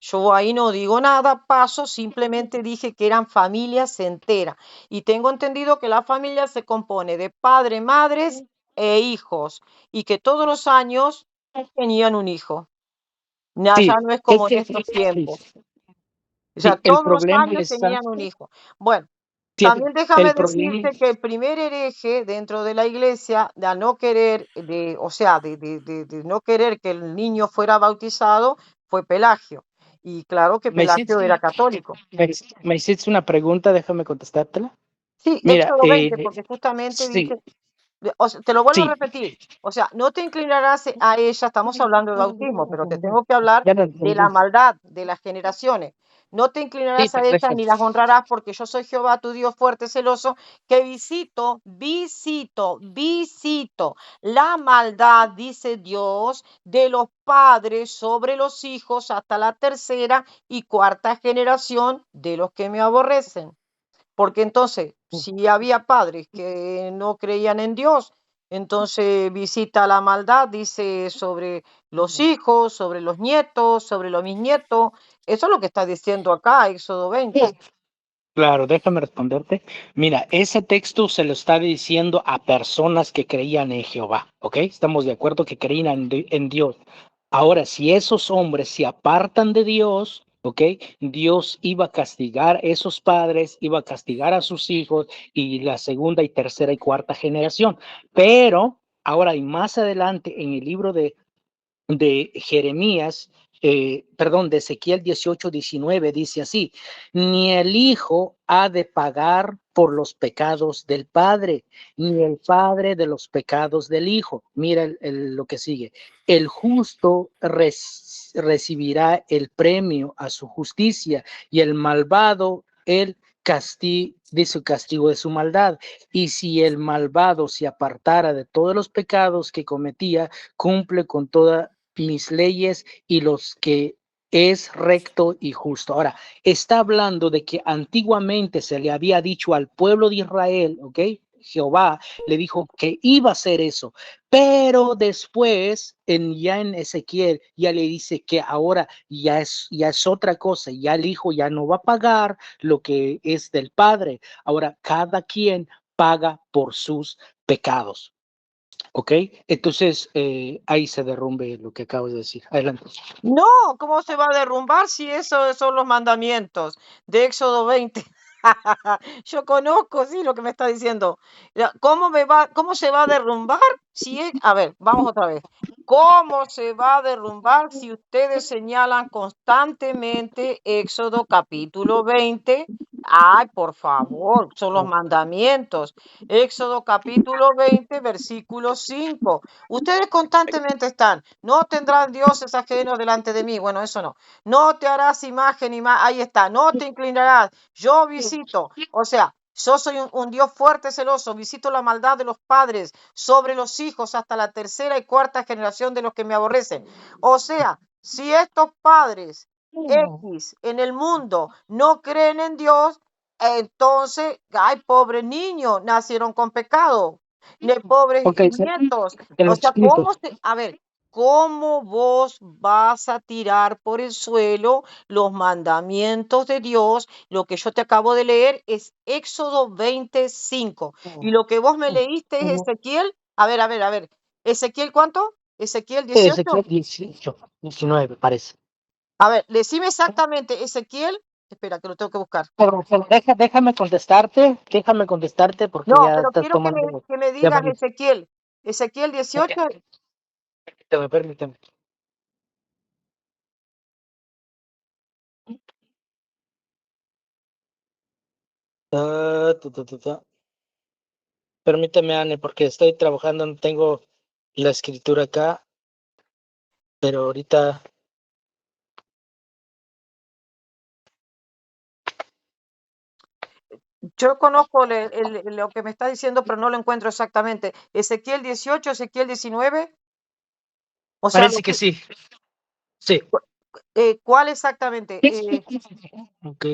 Yo ahí no digo nada, paso, simplemente dije que eran familias enteras. Y tengo entendido que la familia se compone de padres, madres e hijos, y que todos los años tenían un hijo. Ya
Sí,
no es
es
como en
que
estos
sí,
tiempos. O sea,
sí, el
todos los
problema
años
está,
tenían un hijo. Bueno,
sí,
también déjame
el problema,
decirte que el primer hereje dentro de la iglesia de no querer, o sea, de no querer que el niño fuera bautizado fue Pelagio. Y claro que
me
Pelagio
hiciste,
era católico.
me hiciste una pregunta, déjame contestártela.
Sí,
Mira,
Éxodo 20, porque justamente
sí,
dice, o sea, te lo vuelvo a
sí.
repetir, o sea, no te inclinarás a ella, estamos hablando de bautismo, pero te tengo que hablar
Ya lo
de la
entendí.
maldad de las generaciones. No te
Sí,
inclinarás a
pero
ellas
déjame.
ni las honrarás, porque yo soy Jehová, tu Dios fuerte, celoso, que visito la maldad, dice Dios, de los padres sobre los hijos hasta la tercera y cuarta generación de los que me aborrecen. Porque entonces, si había padres que no creían en Dios, entonces visita la maldad, dice sobre los hijos, sobre los nietos, sobre los bisnietos. Eso es lo que está diciendo acá, Éxodo 20.
Claro, déjame responderte. Mira, ese texto se lo está diciendo a personas que creían en Jehová, ¿ok? Estamos de acuerdo que creían en Dios. Ahora, si esos hombres se apartan de Dios, ¿ok? Dios iba a castigar a esos padres, iba a castigar a sus hijos y la segunda y tercera y cuarta generación. Pero ahora y más adelante en el libro de Jeremías, perdón, de Ezequiel 18:19 dice así, ni el hijo ha de pagar por los pecados del padre, ni el padre de los pecados del hijo. Mira lo que sigue. El justo recibirá el premio a su justicia y el malvado el castigo de su castigo de su maldad. Y si el malvado se apartara de todos los pecados que cometía, cumple con toda mis leyes y los que es recto y justo. Ahora, está hablando de que antiguamente se le había dicho al pueblo de Israel, ¿ok? Jehová le dijo que iba a hacer eso, pero después ya en Ezequiel ya le dice que ahora ya es otra cosa, ya el hijo ya no va a pagar lo que es del padre, ahora cada quien paga por sus pecados. ¿Ok? Entonces, ahí se derrumbe lo que acabo de decir. Adelante.
No, ¿cómo se va a derrumbar si esos son los mandamientos de Éxodo 20? Yo conozco, sí, lo que me está diciendo. ¿Cómo se va a derrumbar? A ver, vamos otra vez. ¿Cómo se va a derrumbar si ustedes señalan constantemente Éxodo capítulo 20? Ay, por favor, son los mandamientos. Éxodo capítulo 20, versículo 5. Ustedes constantemente están, no tendrán dioses ajenos delante de mí. Bueno, eso no. No te harás imagen, ahí está, no te inclinarás. Yo visito, o sea, yo soy un Dios fuerte, celoso, visito la maldad de los padres sobre los hijos hasta la tercera y cuarta generación de los que me aborrecen. O sea, si estos padres X en el mundo no creen en Dios, entonces, ay, pobres niños, nacieron con pecado. Pobres
Ok,
nietos.
te lo
O sea,
explico.
a ver, ¿cómo vos vas a tirar por el suelo los mandamientos de Dios? Lo que yo te acabo de leer es Éxodo 25. Y lo que vos me leíste es Ezequiel. A ver. ¿Ezequiel cuánto? ¿Ezequiel 18?
Ezequiel 18, 19 parece.
A ver, decime exactamente, Ezequiel. Espera, que lo tengo que buscar.
Pero déjame contestarte porque
No,
ya
pero
estás
quiero
tomando.
que me
Ya
digas
valiste.
Ezequiel. Ezequiel 18.
Permíteme. Permíteme, Anne, porque estoy trabajando, no tengo la escritura acá, pero ahorita.
Yo conozco lo que me está diciendo, pero no lo encuentro exactamente. Ezequiel 18, Ezequiel 19. O sea,
Parece que sí. Sí.
¿cuál exactamente?
Ok.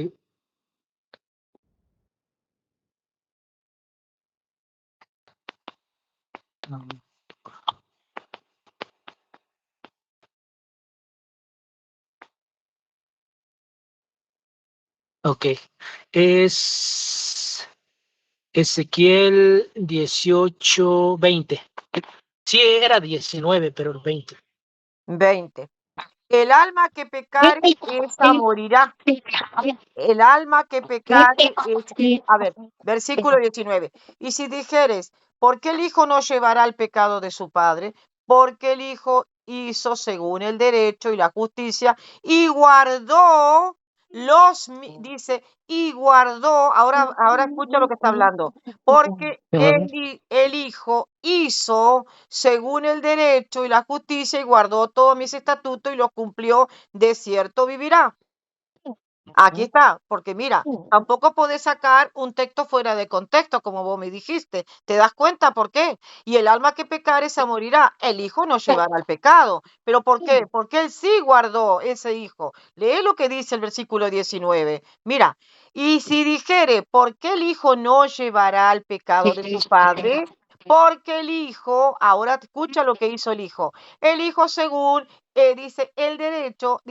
Ok. Es Ezequiel 18, 20. Sí, era 19, pero el 20.
20. El alma que pecare, esa morirá. El alma que pecare, a ver, versículo 19. Y si dijeres, ¿por qué el hijo no llevará el pecado de su padre? Porque el hijo hizo según el derecho y la justicia y guardó dice, y guardó, ahora escucha lo que está hablando, porque el hijo hizo según el derecho y la justicia y guardó todos mis estatutos y los cumplió, de cierto vivirá. Aquí está, porque mira, tampoco podés sacar un texto fuera de contexto, como vos me dijiste. ¿Te das cuenta por qué? Y el alma que pecare, esa morirá. El hijo no llevará al pecado. ¿Pero por qué? Porque él sí guardó ese hijo. Lee lo que dice el versículo 19. Mira, y si dijere, ¿por qué el hijo no llevará al pecado de su padre? Porque el hijo, ahora escucha lo que hizo el hijo. El hijo según dice el derecho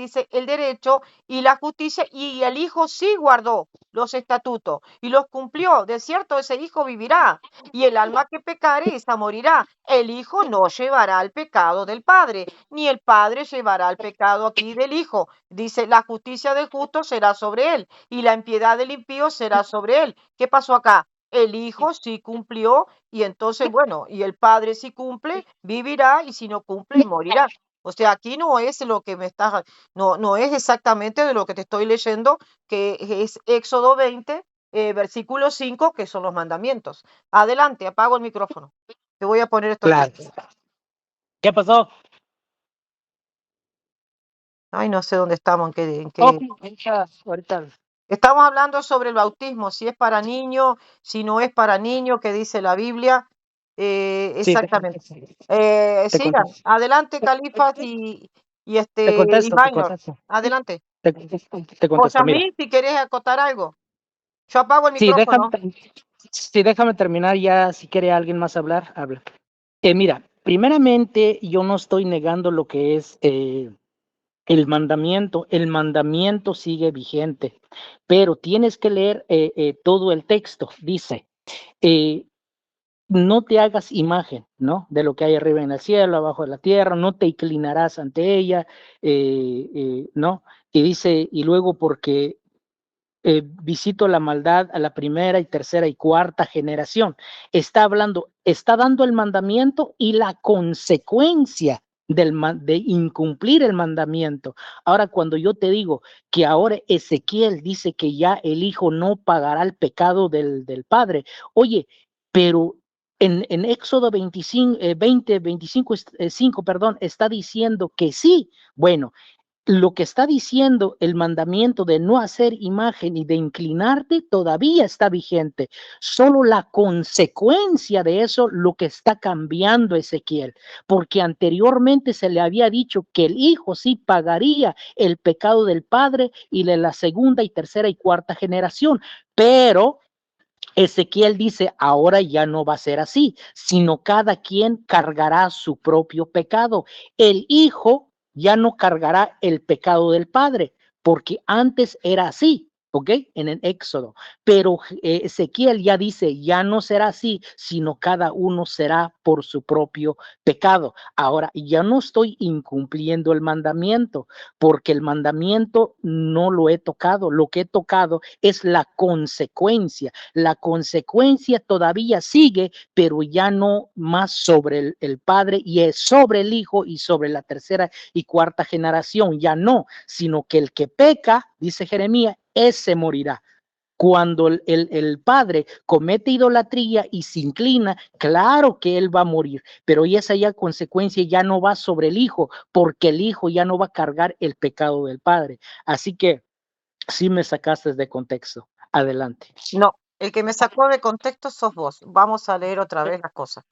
y la justicia, y el hijo sí guardó los estatutos y los cumplió. De cierto, ese hijo vivirá, y el alma que pecare, esa morirá. El hijo no llevará el pecado del padre, ni el padre llevará el pecado aquí del hijo. Dice, la justicia del justo será sobre él, y la impiedad del impío será sobre él. ¿Qué pasó acá? El hijo sí cumplió, y entonces, bueno, y el padre si cumple, vivirá, y si no cumple, morirá. O sea, aquí no es lo que me estás, no es exactamente de lo que te estoy leyendo, que es Éxodo 20, versículo 5, que son los mandamientos. Adelante, apago el micrófono. Te voy a poner esto aquí.
Claro. ¿Qué pasó?
Ay, no sé dónde estamos,
Ahorita.
Estamos hablando sobre el bautismo, si es para niños, si no es para niños, que dice la Biblia.
Sí,
Exactamente.
te
Sigan,
contesto.
adelante, Califas
Te
y
contesto, te
Minor.
contesto.
Adelante.
Te
O
contesto. Mira.
Yasmín, si querés acotar algo. Yo apago el
Sí,
micrófono.
déjame terminar ya. Si quiere alguien más hablar, habla. Mira, primeramente, yo no estoy negando lo que es el mandamiento. El mandamiento sigue vigente, pero tienes que leer todo el texto. Dice, no te hagas imagen, ¿no? De lo que hay arriba en el cielo, abajo de la tierra, no te inclinarás ante ella, ¿no? Y dice, y luego porque visito la maldad a la primera y tercera y cuarta generación. Está hablando, está dando el mandamiento y la consecuencia de incumplir el mandamiento. Ahora, cuando yo te digo que ahora Ezequiel dice que ya el hijo no pagará el pecado del padre, oye, pero en Éxodo 25, 5, perdón, está diciendo que sí. Bueno, lo que está diciendo el mandamiento de no hacer imagen y de inclinarte todavía está vigente. Solo la consecuencia de eso, lo que está cambiando Ezequiel, porque anteriormente se le había dicho que el hijo sí pagaría el pecado del padre y de la segunda y tercera y cuarta generación, pero Ezequiel dice, ahora ya no va a ser así, sino cada quien cargará su propio pecado. El hijo ya no cargará el pecado del padre, porque antes era así, ¿ok? En el Éxodo. Pero Ezequiel ya dice, ya no será así, sino cada uno será por su propio pecado. Ahora, ya no estoy incumpliendo el mandamiento, porque el mandamiento no lo he tocado. Lo que he tocado es la consecuencia. La consecuencia todavía sigue, pero ya no más sobre el padre y es sobre el hijo y sobre la tercera y cuarta generación. Ya no, sino que el que peca, dice Jeremías, ese morirá. Cuando el padre comete idolatría y se inclina, claro que él va a morir, pero esa ya consecuencia ya no va sobre el hijo, porque el hijo ya no va a cargar el pecado del padre. Así que sí me sacaste de contexto. Adelante.
No, el que me sacó de contexto sos vos. Vamos a leer otra vez las cosas.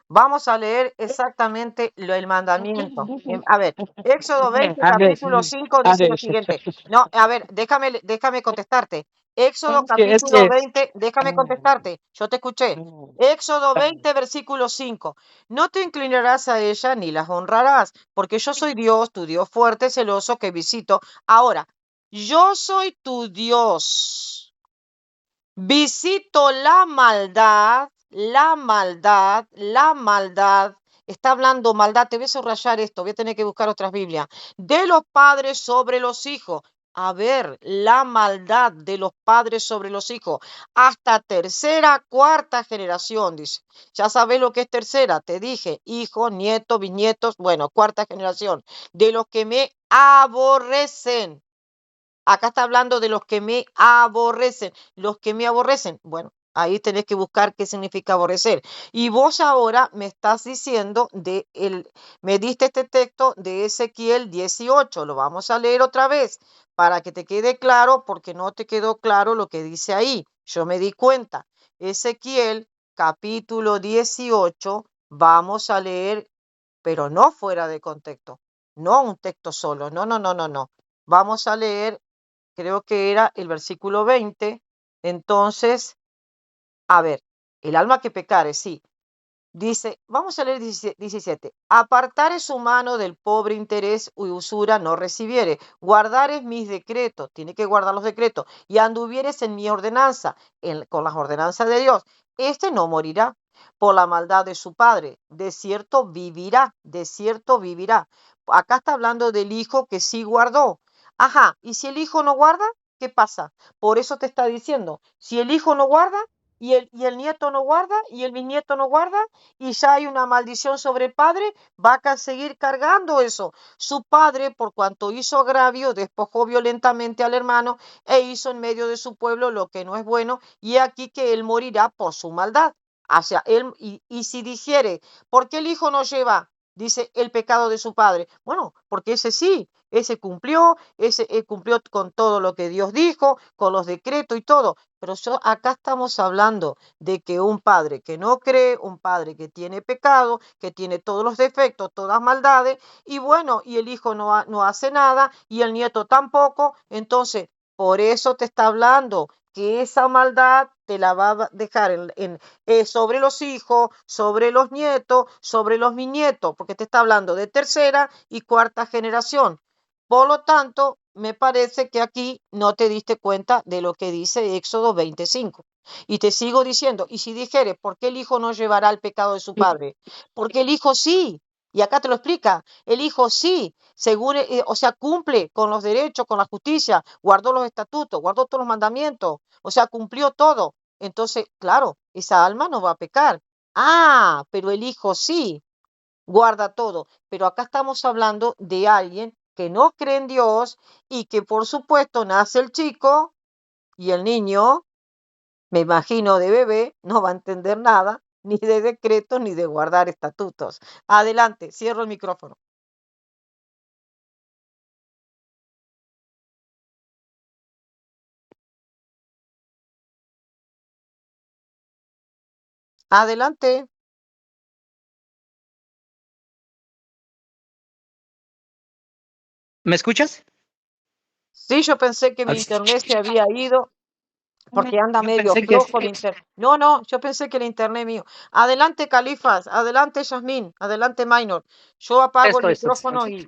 Vamos a leer exactamente el mandamiento. A ver, Éxodo 20,
A ver,
capítulo 5
a
dice
ver,
lo siguiente. No, a ver, déjame contestarte. Éxodo
es
capítulo
que
20, déjame contestarte. Yo te escuché. Éxodo 20, versículo 5. No te inclinarás a ella ni las honrarás, porque yo soy Dios, tu Dios fuerte, celoso, que visito. Ahora, yo soy tu Dios. Visito la maldad, la maldad, la maldad. Está hablando maldad. Te voy a subrayar esto. Voy a tener que buscar otras Biblias. De los padres sobre los hijos. A ver, la maldad de los padres sobre los hijos. Hasta tercera, cuarta generación, dice. Ya sabes lo que es tercera. Te dije, hijos, nietos, bisnietos. Bueno, cuarta generación. De los que me aborrecen. Acá está hablando de los que me aborrecen. Los que me aborrecen. Bueno, ahí tenés que buscar qué significa aborrecer. Y vos ahora me estás diciendo me diste este texto de Ezequiel 18. Lo vamos a leer otra vez para que te quede claro, porque no te quedó claro lo que dice ahí. Yo me di cuenta. Ezequiel capítulo 18. Vamos a leer, pero no fuera de contexto. No un texto solo. No, no, no, no, no. Vamos a leer, creo que era el versículo 20. Entonces, a ver, el alma que pecare, sí. Dice, vamos a leer 17. Apartare su mano del pobre interés y usura no recibiere. Guardares mis decretos, tiene que guardar los decretos. Y anduvieres en mi ordenanza, con las ordenanzas de Dios. Este no morirá por la maldad de su padre. De cierto vivirá, de cierto vivirá. Acá está hablando del hijo que sí guardó. Ajá, ¿y si el hijo no guarda? ¿Qué pasa? Por eso te está diciendo, si el hijo no guarda y el nieto no guarda y el bisnieto no guarda y ya hay una maldición sobre el padre, va a seguir cargando eso. Su padre, por cuanto hizo agravio, despojó violentamente al hermano e hizo en medio de su pueblo lo que no es bueno, y aquí que él morirá por su maldad. O sea, y si dijere, ¿por qué el hijo no lleva? Dice el pecado de su padre. Bueno, porque ese sí, ese cumplió con todo lo que Dios dijo, con los decretos y todo. Pero acá estamos hablando de que un padre que no cree, un padre que tiene pecado, que tiene todos los defectos, todas maldades, y bueno, y el hijo no hace nada, y el nieto tampoco. Entonces, por eso te está hablando que esa maldad te la va a dejar sobre los hijos, sobre los nietos, sobre los bisnietos, porque te está hablando de tercera y cuarta generación. Por lo tanto, me parece que aquí no te diste cuenta de lo que dice Éxodo 25. Y te sigo diciendo, y si dijere, ¿por qué el hijo no llevará el pecado de su padre? Porque el hijo sí, Y acá te lo explica. El hijo sí, según, o sea, cumple con los derechos, con la justicia, guardó los estatutos, guardó todos los mandamientos, o sea, cumplió todo. Entonces, claro, esa alma no va a pecar. Ah, pero el hijo sí, guarda todo. Pero acá estamos hablando de alguien que no cree en Dios y que por supuesto nace el chico y el niño, me imagino de bebé, no va a entender nada, ni de decretos, ni de guardar estatutos. Adelante, cierro el micrófono. Adelante.
¿Me escuchas?
Sí, yo pensé que mi internet se había ido porque anda
Yo
medio
pensé que
flojo el internet. No, no, yo pensé que el internet mío. Adelante, Califas, adelante, Yasmín, adelante, Minor. Yo apago el
esto.
micrófono y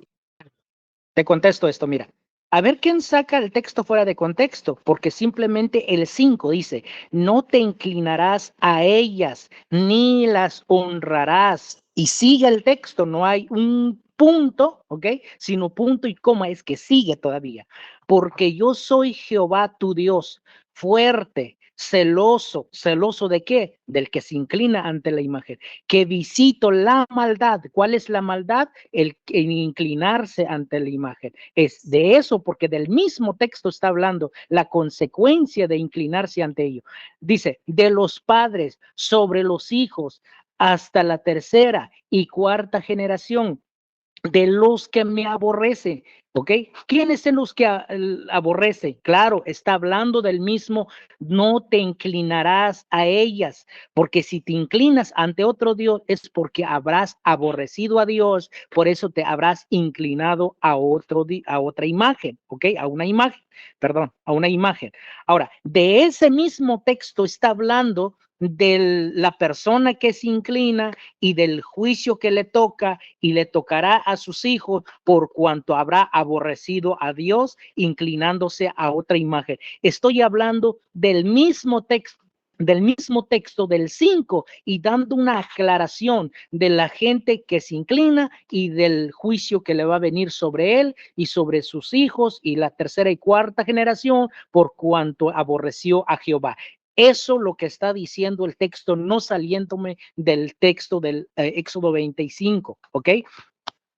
Te contesto esto, mira. A ver quién saca el texto fuera de contexto, porque simplemente el 5 dice, no te inclinarás a ellas, ni las honrarás. Y sigue el texto, no hay un punto, ¿ok? Sino punto y coma, es que sigue todavía. Porque yo soy Jehová tu Dios, fuerte, celoso. ¿Celoso de qué? Del que se inclina ante la imagen. Que visito la maldad. ¿Cuál es la maldad? El inclinarse ante la imagen. Es de eso, porque del mismo texto está hablando la consecuencia de inclinarse ante ello. Dice, de los padres sobre los hijos hasta la tercera y cuarta generación de los que me aborrecen, ¿ok? ¿Quiénes son los que aborrece? Claro, está hablando del mismo, no te inclinarás a ellas, porque si te inclinas ante otro Dios es porque habrás aborrecido a Dios, por eso te habrás inclinado a otra imagen, ¿ok? A una imagen, perdón, a una imagen. Ahora, de ese mismo texto está hablando de la persona que se inclina y del juicio que le toca y le tocará a sus hijos por cuanto habrá aborrecido a Dios inclinándose a otra imagen. Estoy hablando del mismo texto del 5 y dando una aclaración de la gente que se inclina y del juicio que le va a venir sobre él y sobre sus hijos y la tercera y cuarta generación por cuanto aborreció a Jehová. Eso lo que está diciendo el texto, no saliéndome del texto del Éxodo 25, ¿ok?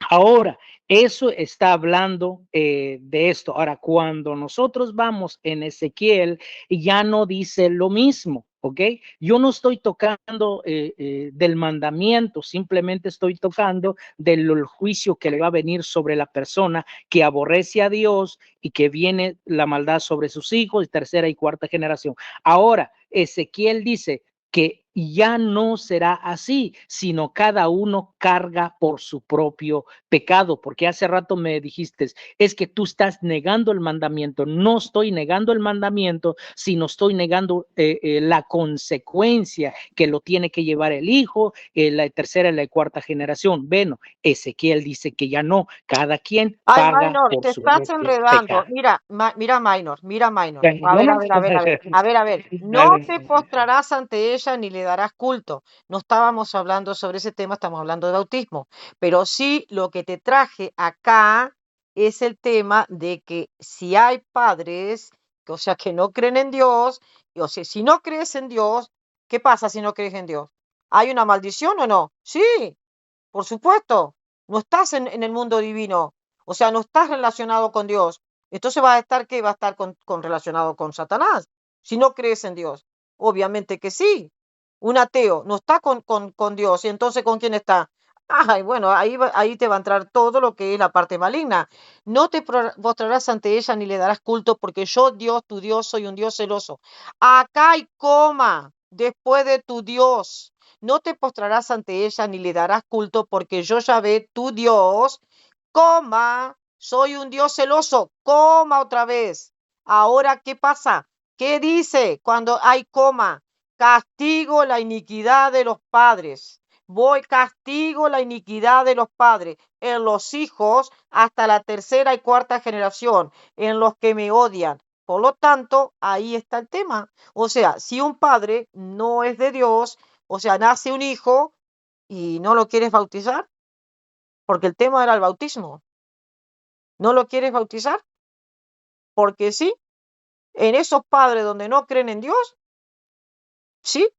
Ahora, eso está hablando de esto. Ahora, cuando nosotros vamos en Ezequiel, ya no dice lo mismo, ¿ok? Yo no estoy tocando del mandamiento, simplemente estoy tocando del juicio que le va a venir sobre la persona que aborrece a Dios y que viene la maldad sobre sus hijos, tercera y cuarta generación. Ahora, Ezequiel dice que ya no será así, sino cada uno carga por su propio pecado, porque hace rato me dijiste, es que tú estás negando el mandamiento. No estoy negando el mandamiento, sino estoy negando la consecuencia que lo tiene que llevar el hijo, la tercera y la cuarta generación. Bueno, Ezequiel dice que ya no, cada quien
ay,
paga
Minor,
por
te
su
estás
propio
enredando.
pecado.
Mira, mira, Minor, mira, Minor. A
No,
ver, a
no.
ver, a ver, a ver, a ver, a ver. No te postrarás ante ella ni le darás culto. No estábamos hablando sobre ese tema, estamos hablando de bautismo. Pero sí, lo que te traje acá es el tema de que si hay padres, o sea, que no creen en Dios, o sea, si no crees en Dios, ¿qué pasa si no crees en Dios? ¿Hay una maldición o no? Sí, por supuesto. No estás en el mundo divino. O sea, no estás relacionado con Dios. Entonces va a estar, ¿qué? Va a estar con relacionado con Satanás. Si no crees en Dios. Obviamente que sí. Un ateo no está con Dios. ¿Y entonces con quién está? Ay, bueno, ahí te va a entrar todo lo que es la parte maligna. No te postrarás ante ella ni le darás culto, porque yo, Dios, tu Dios, soy un Dios celoso. Acá hay coma después de tu Dios. No te postrarás ante ella ni le darás culto, porque yo, Yahvé, tu Dios, coma, soy un Dios celoso, coma otra vez. Ahora, ¿qué pasa? ¿Qué dice cuando hay coma? Castigo la iniquidad de los padres. Castigo la iniquidad de los padres en los hijos hasta la tercera y cuarta generación, en los que me odian. Por lo tanto, ahí está el tema. O sea, si un padre no es de Dios, o sea, nace un hijo y no lo quieres bautizar, porque el tema era el bautismo. ¿No lo quieres bautizar? Porque sí, en esos padres donde no creen en Dios, sí.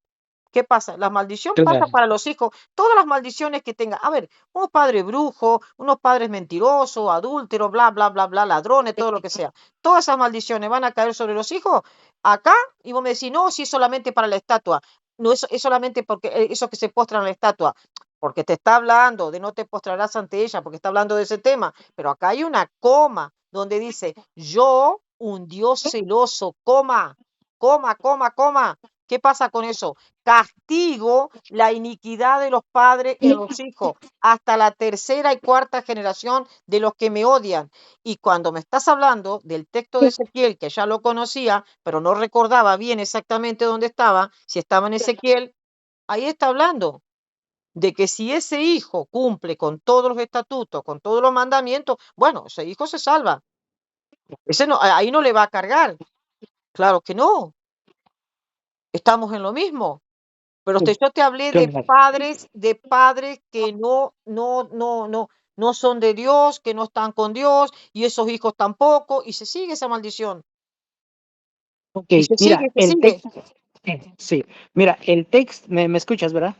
¿Qué pasa? La maldición pasa
Claro.
para los hijos. Todas las maldiciones que tenga. A ver, unos padres brujos, unos padres mentirosos, adúlteros, bla, bla, bla, bla, ladrones, todo lo que sea. Todas esas maldiciones van a caer sobre los hijos acá y vos me decís, no, si es solamente para la estatua. No es solamente porque esos que se postran a la estatua. Porque te está hablando de no te postrarás ante ella, porque está hablando de ese tema. Pero acá hay una coma donde dice, yo, un Dios celoso, coma, coma, coma, coma. ¿Qué pasa con eso? Castigo la iniquidad de los padres en los hijos hasta la tercera y cuarta generación de los que me odian. Y cuando me estás hablando del texto de Ezequiel, que ya lo conocía, pero no recordaba bien exactamente dónde estaba, si estaba en Ezequiel, ahí está hablando de que si ese hijo cumple con todos los estatutos, con todos los mandamientos, bueno, ese hijo se salva. Ese no, ahí no le va a cargar. Claro que no. Estamos en lo mismo. Pero yo te hablé
Claro.
de padres que no son de Dios, que no están con Dios, y esos hijos tampoco, y se sigue esa maldición.
Ok,
Y se sigue,
mira,
se
el
sigue.
texto, sí, mira, el texto, ¿me escuchas, verdad?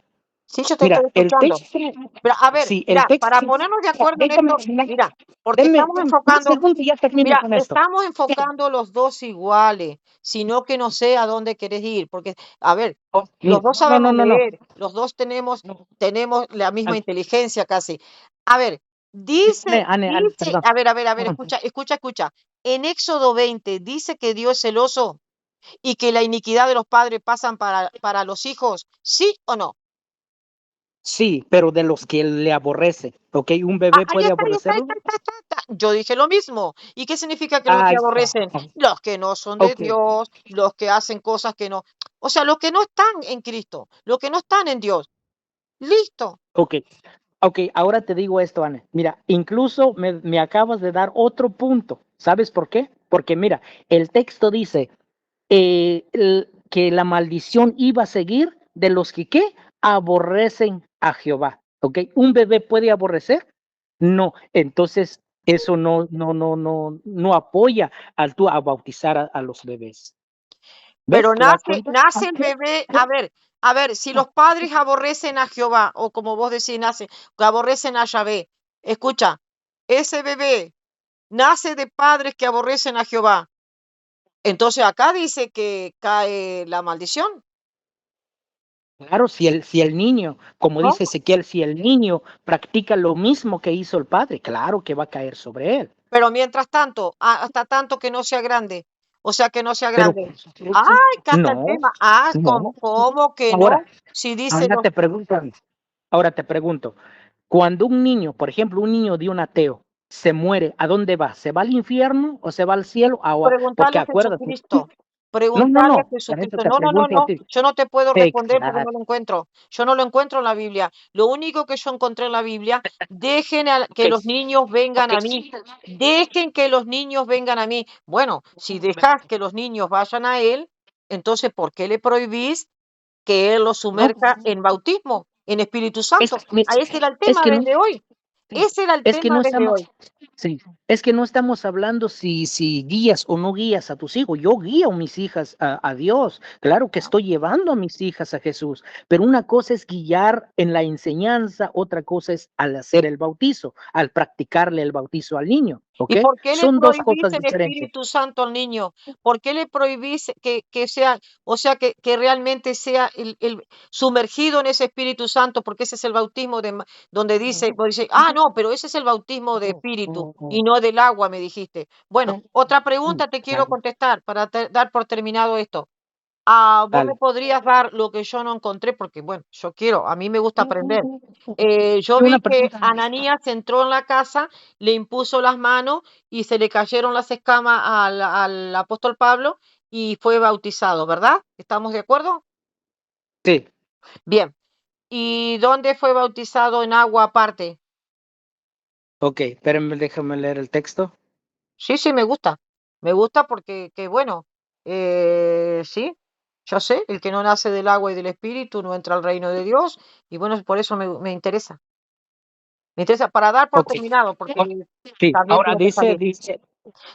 Sí, yo te estoy
Mira, el
escuchando.
texto,
Pero a ver,
sí, el
mira,
texto,
para ponernos de
mira,
acuerdo en
déjame
esto,
terminar,
mira, porque
denme
estamos
un
enfocando,
segundo y ya termino
mira,
con esto.
estamos enfocando los dos iguales, sino que no sé a dónde querés ir, porque, a ver,
Oh,
los
mira,
dos
no, no,
sabemos
no, no,
leer, los dos
no.
tenemos la misma
An-
inteligencia casi. A ver,
Perdón.
a ver, escucha. En Éxodo 20 dice que Dios es celoso y que la iniquidad de los padres pasan para los hijos, ¿sí o no?
Sí, pero de los que le aborrece, ¿ok? Un
Ah,
bebé puede aborrecerlo.
ahí está. Yo dije lo mismo. ¿Y qué significa que los que
Ahí está.
aborrecen? Los que no son de
Ok,
Dios, los que hacen cosas que no. O sea, los que no están en Cristo, los que no están en Dios. Listo.
ok, ok, ahora te digo esto, Ana. Mira, incluso me acabas de dar otro punto. ¿Sabes por qué? Porque mira, el texto dice que la maldición iba a seguir de los que ¿qué? Aborrecen a Jehová. ¿Ok? ¿Un bebé puede aborrecer? No. Entonces, eso no apoya al tú a bautizar a los bebés.
Pero
¿Ves? ¿Te das cuenta?
nace el bebé. A ver, si los padres aborrecen a Jehová, o como vos decís, que aborrecen a Yahvé, escucha, ese bebé nace de padres que aborrecen a Jehová. Entonces acá dice que cae la maldición,
Claro, si el niño, como
¿no?
dice Ezequiel, si el niño practica lo mismo que hizo el padre, claro que va a caer sobre él.
Pero mientras tanto, hasta tanto que no sea grande, o sea, que no sea
Pero
grande.
con su fruto,
Ay, acá está el
no,
tema. Ah,
no.
¿cómo que
Ahora,
no? Si dice
ahora
los...
te pregunto, ahora te pregunto, cuando un niño, por ejemplo, un niño de un ateo, se muere, ¿a dónde va? ¿Se va al infierno o se va al cielo? Porque
Preguntarle a
acuérdate,
Jesucristo.
no, no,
Preguntarle a
no, para eso
Jesucristo.
te
No, no, no,
pregunto a
no.
ti.
Yo no te puedo responder porque no
Exacto.
lo encuentro. Yo no lo encuentro en la Biblia. Lo único que yo encontré en la Biblia, dejen
Ok,
que los niños vengan
ok.
a mí. Dejen que los niños vengan a mí. Bueno, si dejas que los niños vayan a él, entonces, ¿por qué le prohibís que él los
No,
sumerja en bautismo, en Espíritu
es,
Santo?
que-
Ah, ese era el
es
tema
que no,
desde hoy.
sí,
Ese era el
es que
tema
no
desde
estamos,
hoy.
sí, es que no estamos hablando si guías o no guías a tus hijos. Yo guío a mis hijas a Dios. Claro que estoy llevando a mis hijas a Jesús, pero una cosa es guiar en la enseñanza, otra cosa es al hacer el bautizo, al practicarle el bautizo al niño,
¿Y
¿ok?
por qué le
Son dos
prohibís
cosas
el
diferentes.
Espíritu Santo al niño? ¿Por qué le prohibís que sea, o sea, que realmente sea sumergido en ese Espíritu Santo? Porque ese es el bautismo donde vos dice, ah, no, pero ese es el bautismo de Espíritu y no del agua, me dijiste. Bueno, otra pregunta te quiero
Claro,
contestar para dar por terminado esto. Ah, vos me
dale.
podrías dar lo que yo no encontré, porque bueno, a mí me gusta aprender. Yo
Y una
vi que
pregunta.
Ananías entró en la casa, le impuso las manos y se le cayeron las escamas al apóstol Pablo y fue bautizado, ¿verdad? ¿Estamos de acuerdo?
Sí,
Bien. ¿Y dónde fue bautizado en agua aparte?
ok, espérenme, déjame leer el texto.
Sí, sí, me gusta. Me gusta porque, que bueno, sí, yo sé, el que no nace del agua y del espíritu no entra al reino de Dios y bueno, por eso me interesa. Me interesa para dar por
Ok.
terminado, porque
Sí,
también
ahora
tengo que salir.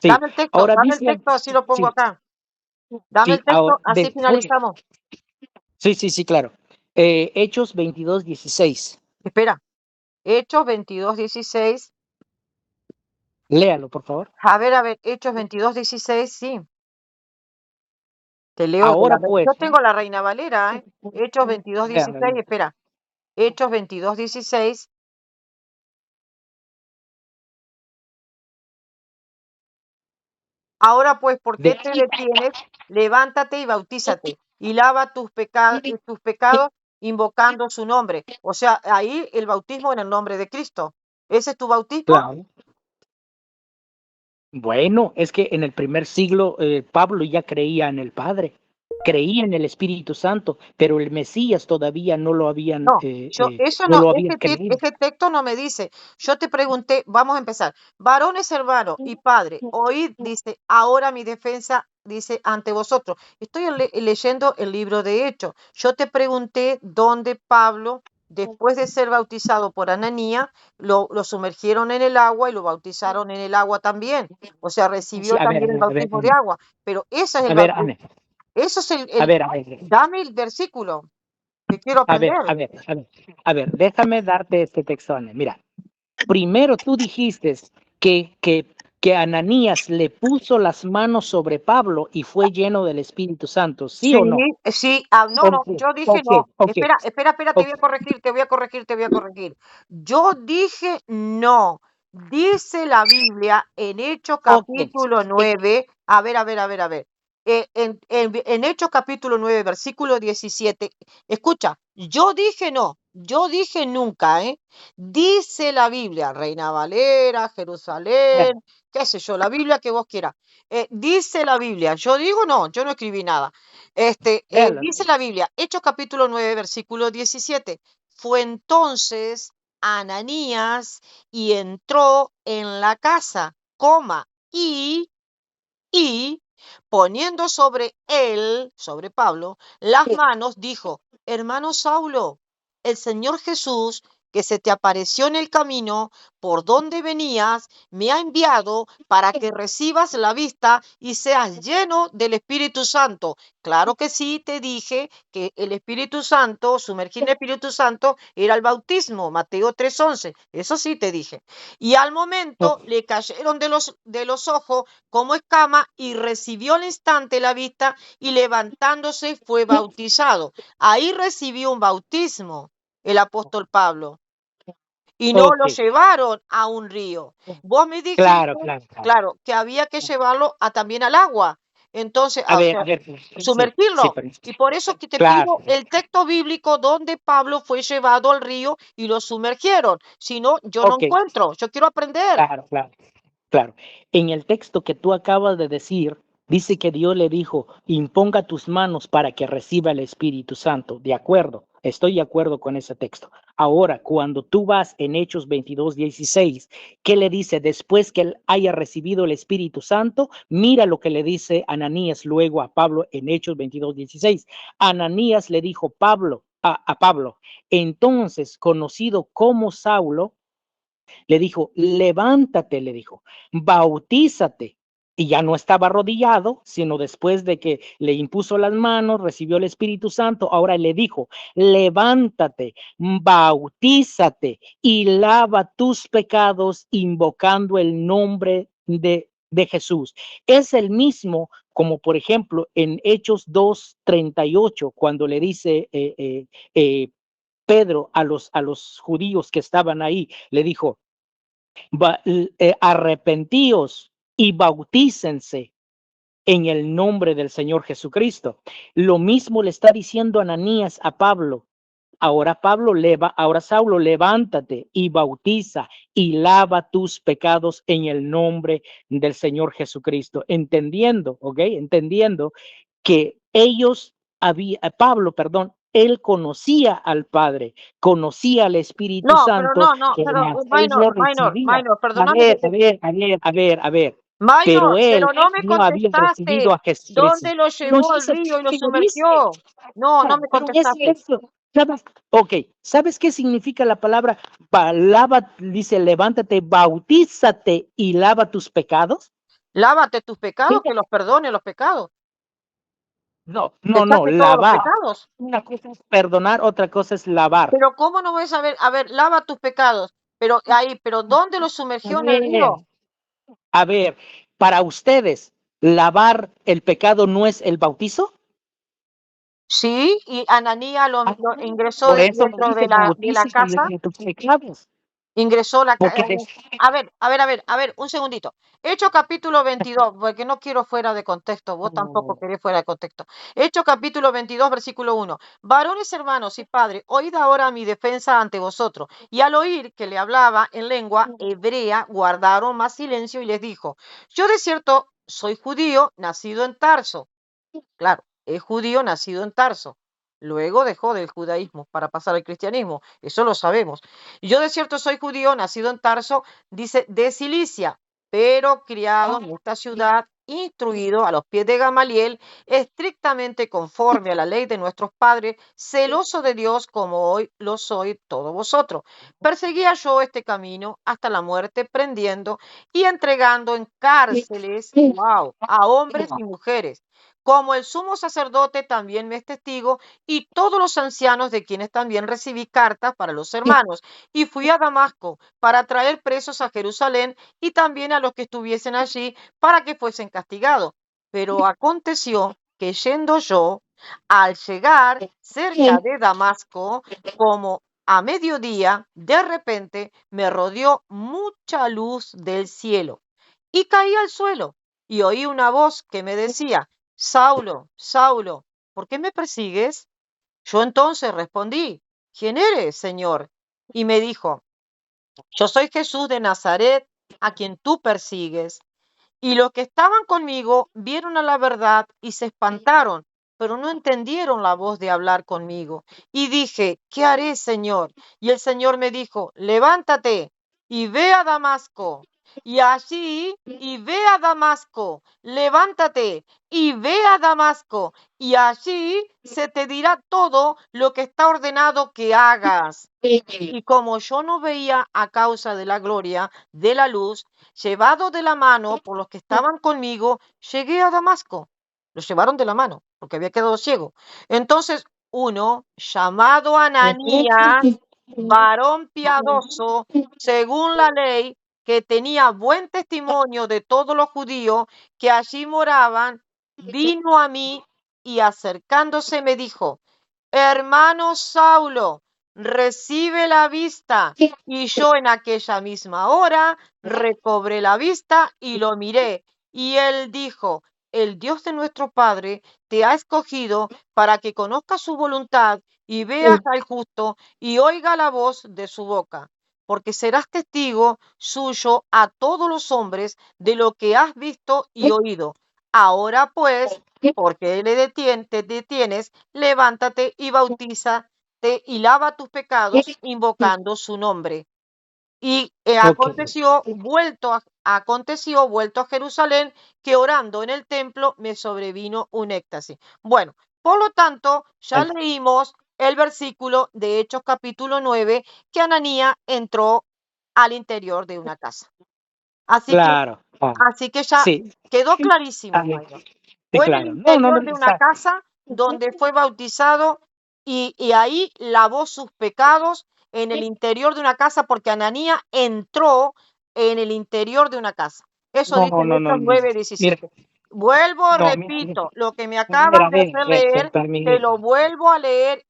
sí,
Dame el texto,
ahora
dame el
dice,
texto, así lo pongo
sí,
acá. Dame
sí,
el texto,
ahora,
así
después,
finalizamos.
sí, claro. Hechos 22:16.
Espera, Hechos 22:16.
Léalo, por favor.
A ver, Hechos 22:16, sí. Te leo
Ahora
yo
pues,
tengo la Reina Valera, ¿eh? Hechos 22:16,
léalo.
espera. Hechos 22:16. Ahora pues, ¿por qué
De-
te detienes? Levántate y bautízate y lava tus pecados invocando su nombre. O sea, ahí el bautismo en el nombre de Cristo. ¿Ese es tu bautismo?
Claro. Bueno, es que en el primer siglo Pablo ya creía en el Padre, creía en el Espíritu Santo, pero el Mesías todavía no lo habían,
No, eso
no
no,
lo habían creído.
ese texto no me dice. Yo te pregunté, vamos a empezar. Varones hermanos y padre, oíd, dice, ahora mi defensa, dice, ante vosotros. Estoy leyendo el libro de Hechos. Yo te pregunté dónde Pablo, después de ser bautizado por Ananía, lo sumergieron en el agua y lo bautizaron en el agua también. O sea,
Sí,
recibió también el bautismo de agua. Pero ese es
a
el
ver,
bautismo. Eso es
a ver,
dame el versículo que quiero
a ver,
aprender.
a ver, a ver, a ver, déjame darte este texto, Ana. Mira, primero tú dijiste que Ananías le puso las manos sobre Pablo y fue lleno del Espíritu Santo, ¿sí
Sí,
o no?
sí, no,
Ok,
yo dije
ok,
no.
ok,
Espera, te
ok.
voy a corregir, te voy a corregir, te voy a corregir. Yo dije no. Dice la Biblia en Hechos
Ok,
capítulo 9. A ver. En Hechos capítulo 9, versículo 17. Escucha, yo dije no, yo dije nunca, ¿eh? Dice la Biblia, Reina Valera, Jerusalén, qué sé yo, la Biblia que vos quieras. Dice la Biblia, yo digo no, yo no escribí nada.
léalo.
Dice la Biblia, Hechos capítulo 9, versículo 17. Fue entonces Ananías y entró en la casa, y poniendo sobre él, sobre Pablo, las manos, dijo, hermano Saulo, el Señor Jesús, que se te apareció en el camino por donde venías, me ha enviado para que recibas la vista y seas lleno del Espíritu Santo. Claro que sí, te dije que el Espíritu Santo, sumergir en el Espíritu Santo, era el bautismo, Mateo 3:11. Eso sí te dije. Y al momento le cayeron de los ojos como escama y recibió al instante la vista y levantándose fue bautizado. Ahí recibió un bautismo el apóstol Pablo y no
Ok,
lo llevaron a un río. Vos me dijiste,
claro, claro, claro.
claro, que había que llevarlo también al agua. Entonces,
A
o
ver,
sea,
a ver, sí,
sumergirlo.
pero,
Y por eso que te
claro,
pido el texto bíblico donde Pablo fue llevado al río y lo sumergieron. Si no, yo no
ok,
encuentro. Yo quiero aprender.
claro. Claro, en el texto que tú acabas de decir, dice que Dios le dijo, imponga tus manos para que reciba el Espíritu Santo. De acuerdo, estoy de acuerdo con ese texto. Ahora, cuando tú vas en Hechos 22:16, ¿qué le dice? Después que él haya recibido el Espíritu Santo, mira lo que le dice Ananías luego a Pablo en Hechos 22:16. Ananías le dijo a Pablo, entonces conocido como Saulo, le dijo, levántate, le dijo, bautízate. Y ya no estaba arrodillado, sino después de que le impuso las manos, recibió el Espíritu Santo, ahora le dijo, levántate, bautízate y lava tus pecados invocando el nombre de Jesús. Es el mismo como por ejemplo en Hechos 2:38, cuando le dice Pedro a los judíos que estaban ahí, le dijo, arrepentíos y bautícense en el nombre del Señor Jesucristo. Lo mismo le está diciendo Ananías a Pablo. Ahora Saulo, levántate y bautiza y lava tus pecados en el nombre del Señor Jesucristo. Entendiendo, ¿ok? Entendiendo que Pablo, perdón, él conocía al Padre, conocía al Espíritu
No, pero
Santo,
pero
mas él
Minor,
no recibía. A
perdóname que
ver, a
te...
ver, a ver, a ver, a ver. Pero
Minor,
él
pero no me
no había recibido
contestaste.
a Jesús.
¿Dónde lo
Pero
llevó al
dice,
río y lo
pero dice,
sumergió? No me
pero dice
contestaste.
eso. Ok, ¿sabes qué significa la palabra lava? Dice, levántate, bautízate y lava tus pecados.
Lávate tus pecados, que los perdone los pecados.
No,
Que
no, no,
saque todos los
lavar.
pecados.
Una cosa es perdonar, otra cosa es lavar.
Pero ¿cómo no ves a ver, lava tus pecados? Pero ahí, pero ¿dónde los sumergió en el río?
A ver, para ustedes, ¿lavar el pecado no es el bautizo?
Sí, y Ananías lo ingresó
Por eso le
dentro
dice,
de la
bautízate
casa.
de tus pecados.
Ingresó la
Porque
a ver, un segundito. Hechos capítulo 22, porque no quiero fuera de contexto, vos tampoco querés fuera de contexto. Hechos capítulo 22, versículo 1. Varones hermanos y padres, oíd ahora mi defensa ante vosotros. Y al oír que le hablaba en lengua hebrea, guardaron más silencio y les dijo, yo de cierto soy judío, nacido en Tarso. Claro, es judío nacido en Tarso. Luego dejó del judaísmo para pasar al cristianismo. Eso lo sabemos. Y yo de cierto soy judío, nacido en Tarso, dice, de Cilicia, pero criado en esta ciudad, instruido a los pies de Gamaliel, estrictamente conforme a la ley de nuestros padres, celoso de Dios como hoy lo soy todos vosotros. Perseguía yo este camino hasta la muerte, prendiendo y entregando en cárceles, wow, a hombres y mujeres. Como el sumo sacerdote también me es testigo, y todos los ancianos de quienes también recibí cartas para los hermanos. Y fui a Damasco para traer presos a Jerusalén y también a los que estuviesen allí para que fuesen castigados. Pero aconteció que yendo yo, al llegar cerca de Damasco, como a mediodía, de repente me rodeó mucha luz del cielo y caí al suelo y oí una voz que me decía, Saulo, Saulo, ¿por qué me persigues? Yo entonces respondí, ¿quién eres, Señor? Y me dijo, yo soy Jesús de Nazaret, a quien tú persigues. Y los que estaban conmigo vieron a la verdad y se espantaron, pero no entendieron la voz de hablar conmigo. Y dije, ¿qué haré, Señor? Y el Señor me dijo, levántate y ve a Damasco. Y ve a Damasco, levántate y ve a Damasco, y allí se te dirá todo lo que está ordenado que hagas. Y como yo no veía a causa de la gloria de la luz, llevado de la mano por los que estaban conmigo, llegué a Damasco. Los llevaron de la mano, porque había quedado ciego. Entonces, uno, llamado Ananías, varón piadoso, según la ley, que tenía buen testimonio de todos los judíos que allí moraban, vino a mí y acercándose me dijo, hermano Saulo, recibe la vista. Y yo en aquella misma hora recobré la vista y lo miré. Y él dijo, el Dios de nuestro Padre te ha escogido para que conozcas su voluntad y veas al justo y oiga la voz de su boca, porque serás testigo suyo a todos los hombres de lo que has visto y oído. Ahora pues, porque te detienes, levántate y bautízate y lava tus pecados invocando su nombre. Y aconteció, vuelto a Jerusalén, que orando en el templo me sobrevino un éxtasis. Bueno, por lo tanto, ya leímos el versículo de Hechos capítulo 9, que Ananías entró al interior de una casa. Así que ya
sí,
quedó clarísimo, Jairo.
sí,
Fue en el
claro. No,
interior de una casa donde fue bautizado y ahí lavó sus pecados en el interior de una casa porque Ananías entró en el interior de una casa. Eso dice en Hechos 9:17. Repito, lo que me acabas de hacer leer, te lo vuelvo a leer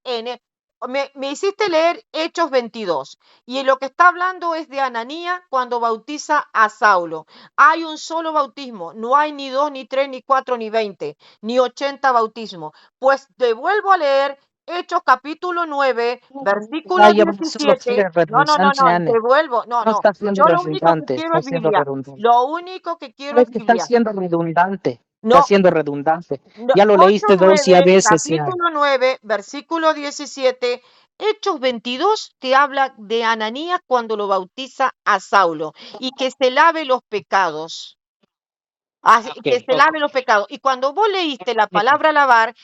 me hiciste leer Hechos 22 y lo que está hablando es de Ananías cuando bautiza a Saulo. Hay un solo bautismo, no hay ni 2, ni 3, ni 4, ni 20, ni 80 bautismos. Pues te vuelvo a leer Hechos capítulo 9, versículo 17. No, te vuelvo, no.
está siendo
Yo lo único que
redundante,
quiero
está
es
siendo
Biblia.
redundante.
Lo único que quiero es
Sabes que está
Biblia.
siendo redundante,
No,
está siendo redundante.
no,
Ya lo leíste 2 veces ya.
capítulo 9, versículo 17. Hechos 22 te habla de Ananías cuando lo bautiza a Saulo y que se lave los pecados. Así
Ok,
que se
ok.
laven los pecados. Y cuando vos leíste la palabra lavar,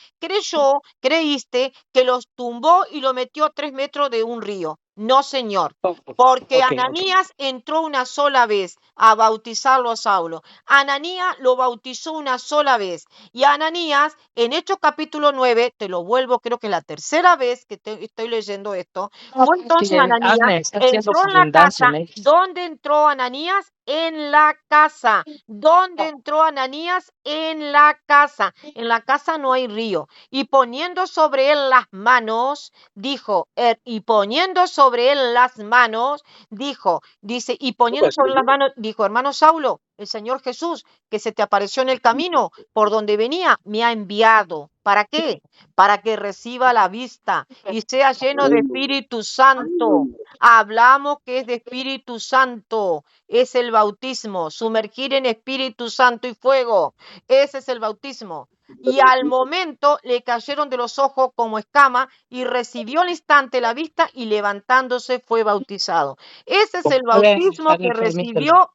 creíste que los tumbó y lo metió a 3 metros de un río. No, señor. Porque
Ok, ok.
Ananías entró una sola vez a bautizarlo a Saulo. Ananías lo bautizó una sola vez. Y Ananías, en Hechos capítulo 9, te lo vuelvo, creo que es la tercera vez que estoy leyendo esto, fue entonces Ananías,
Hazme, está haciendo
entró en la
redundancia,
casa.
me.
¿Dónde entró Ananías? En la casa. ¿Dónde entró Ananías? En la casa. En la casa no hay río. Y poniendo sobre él las manos, dijo, y poniendo sobre él las manos, dice, y poniendo sobre las manos, dijo, hermano Saulo, el Señor Jesús, que se te apareció en el camino por donde venía, me ha enviado. ¿Para qué? Para que reciba la vista y sea lleno de Espíritu Santo. Hablamos que es de Espíritu Santo, es el bautismo, sumergir en Espíritu Santo y fuego. Ese es el bautismo. Y al momento le cayeron de los ojos como escama y recibió al instante la vista y levantándose fue bautizado. Ese es el
A ver,
bautismo que
permíteme,
recibió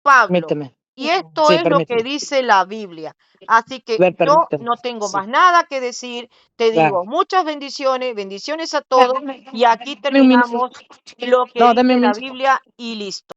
Pablo.
permíteme.
Y esto
Sí,
es lo que
permíteme.
dice la Biblia. Así
A
que
ver,
yo
permíteme.
no tengo
Sí,
más nada que decir. Te
va.
digo muchas bendiciones, bendiciones a
Ya,
todos. Y aquí
dame un minuto.
terminamos lo que
No, dame
dice
un
la
minuto.
Biblia y listo.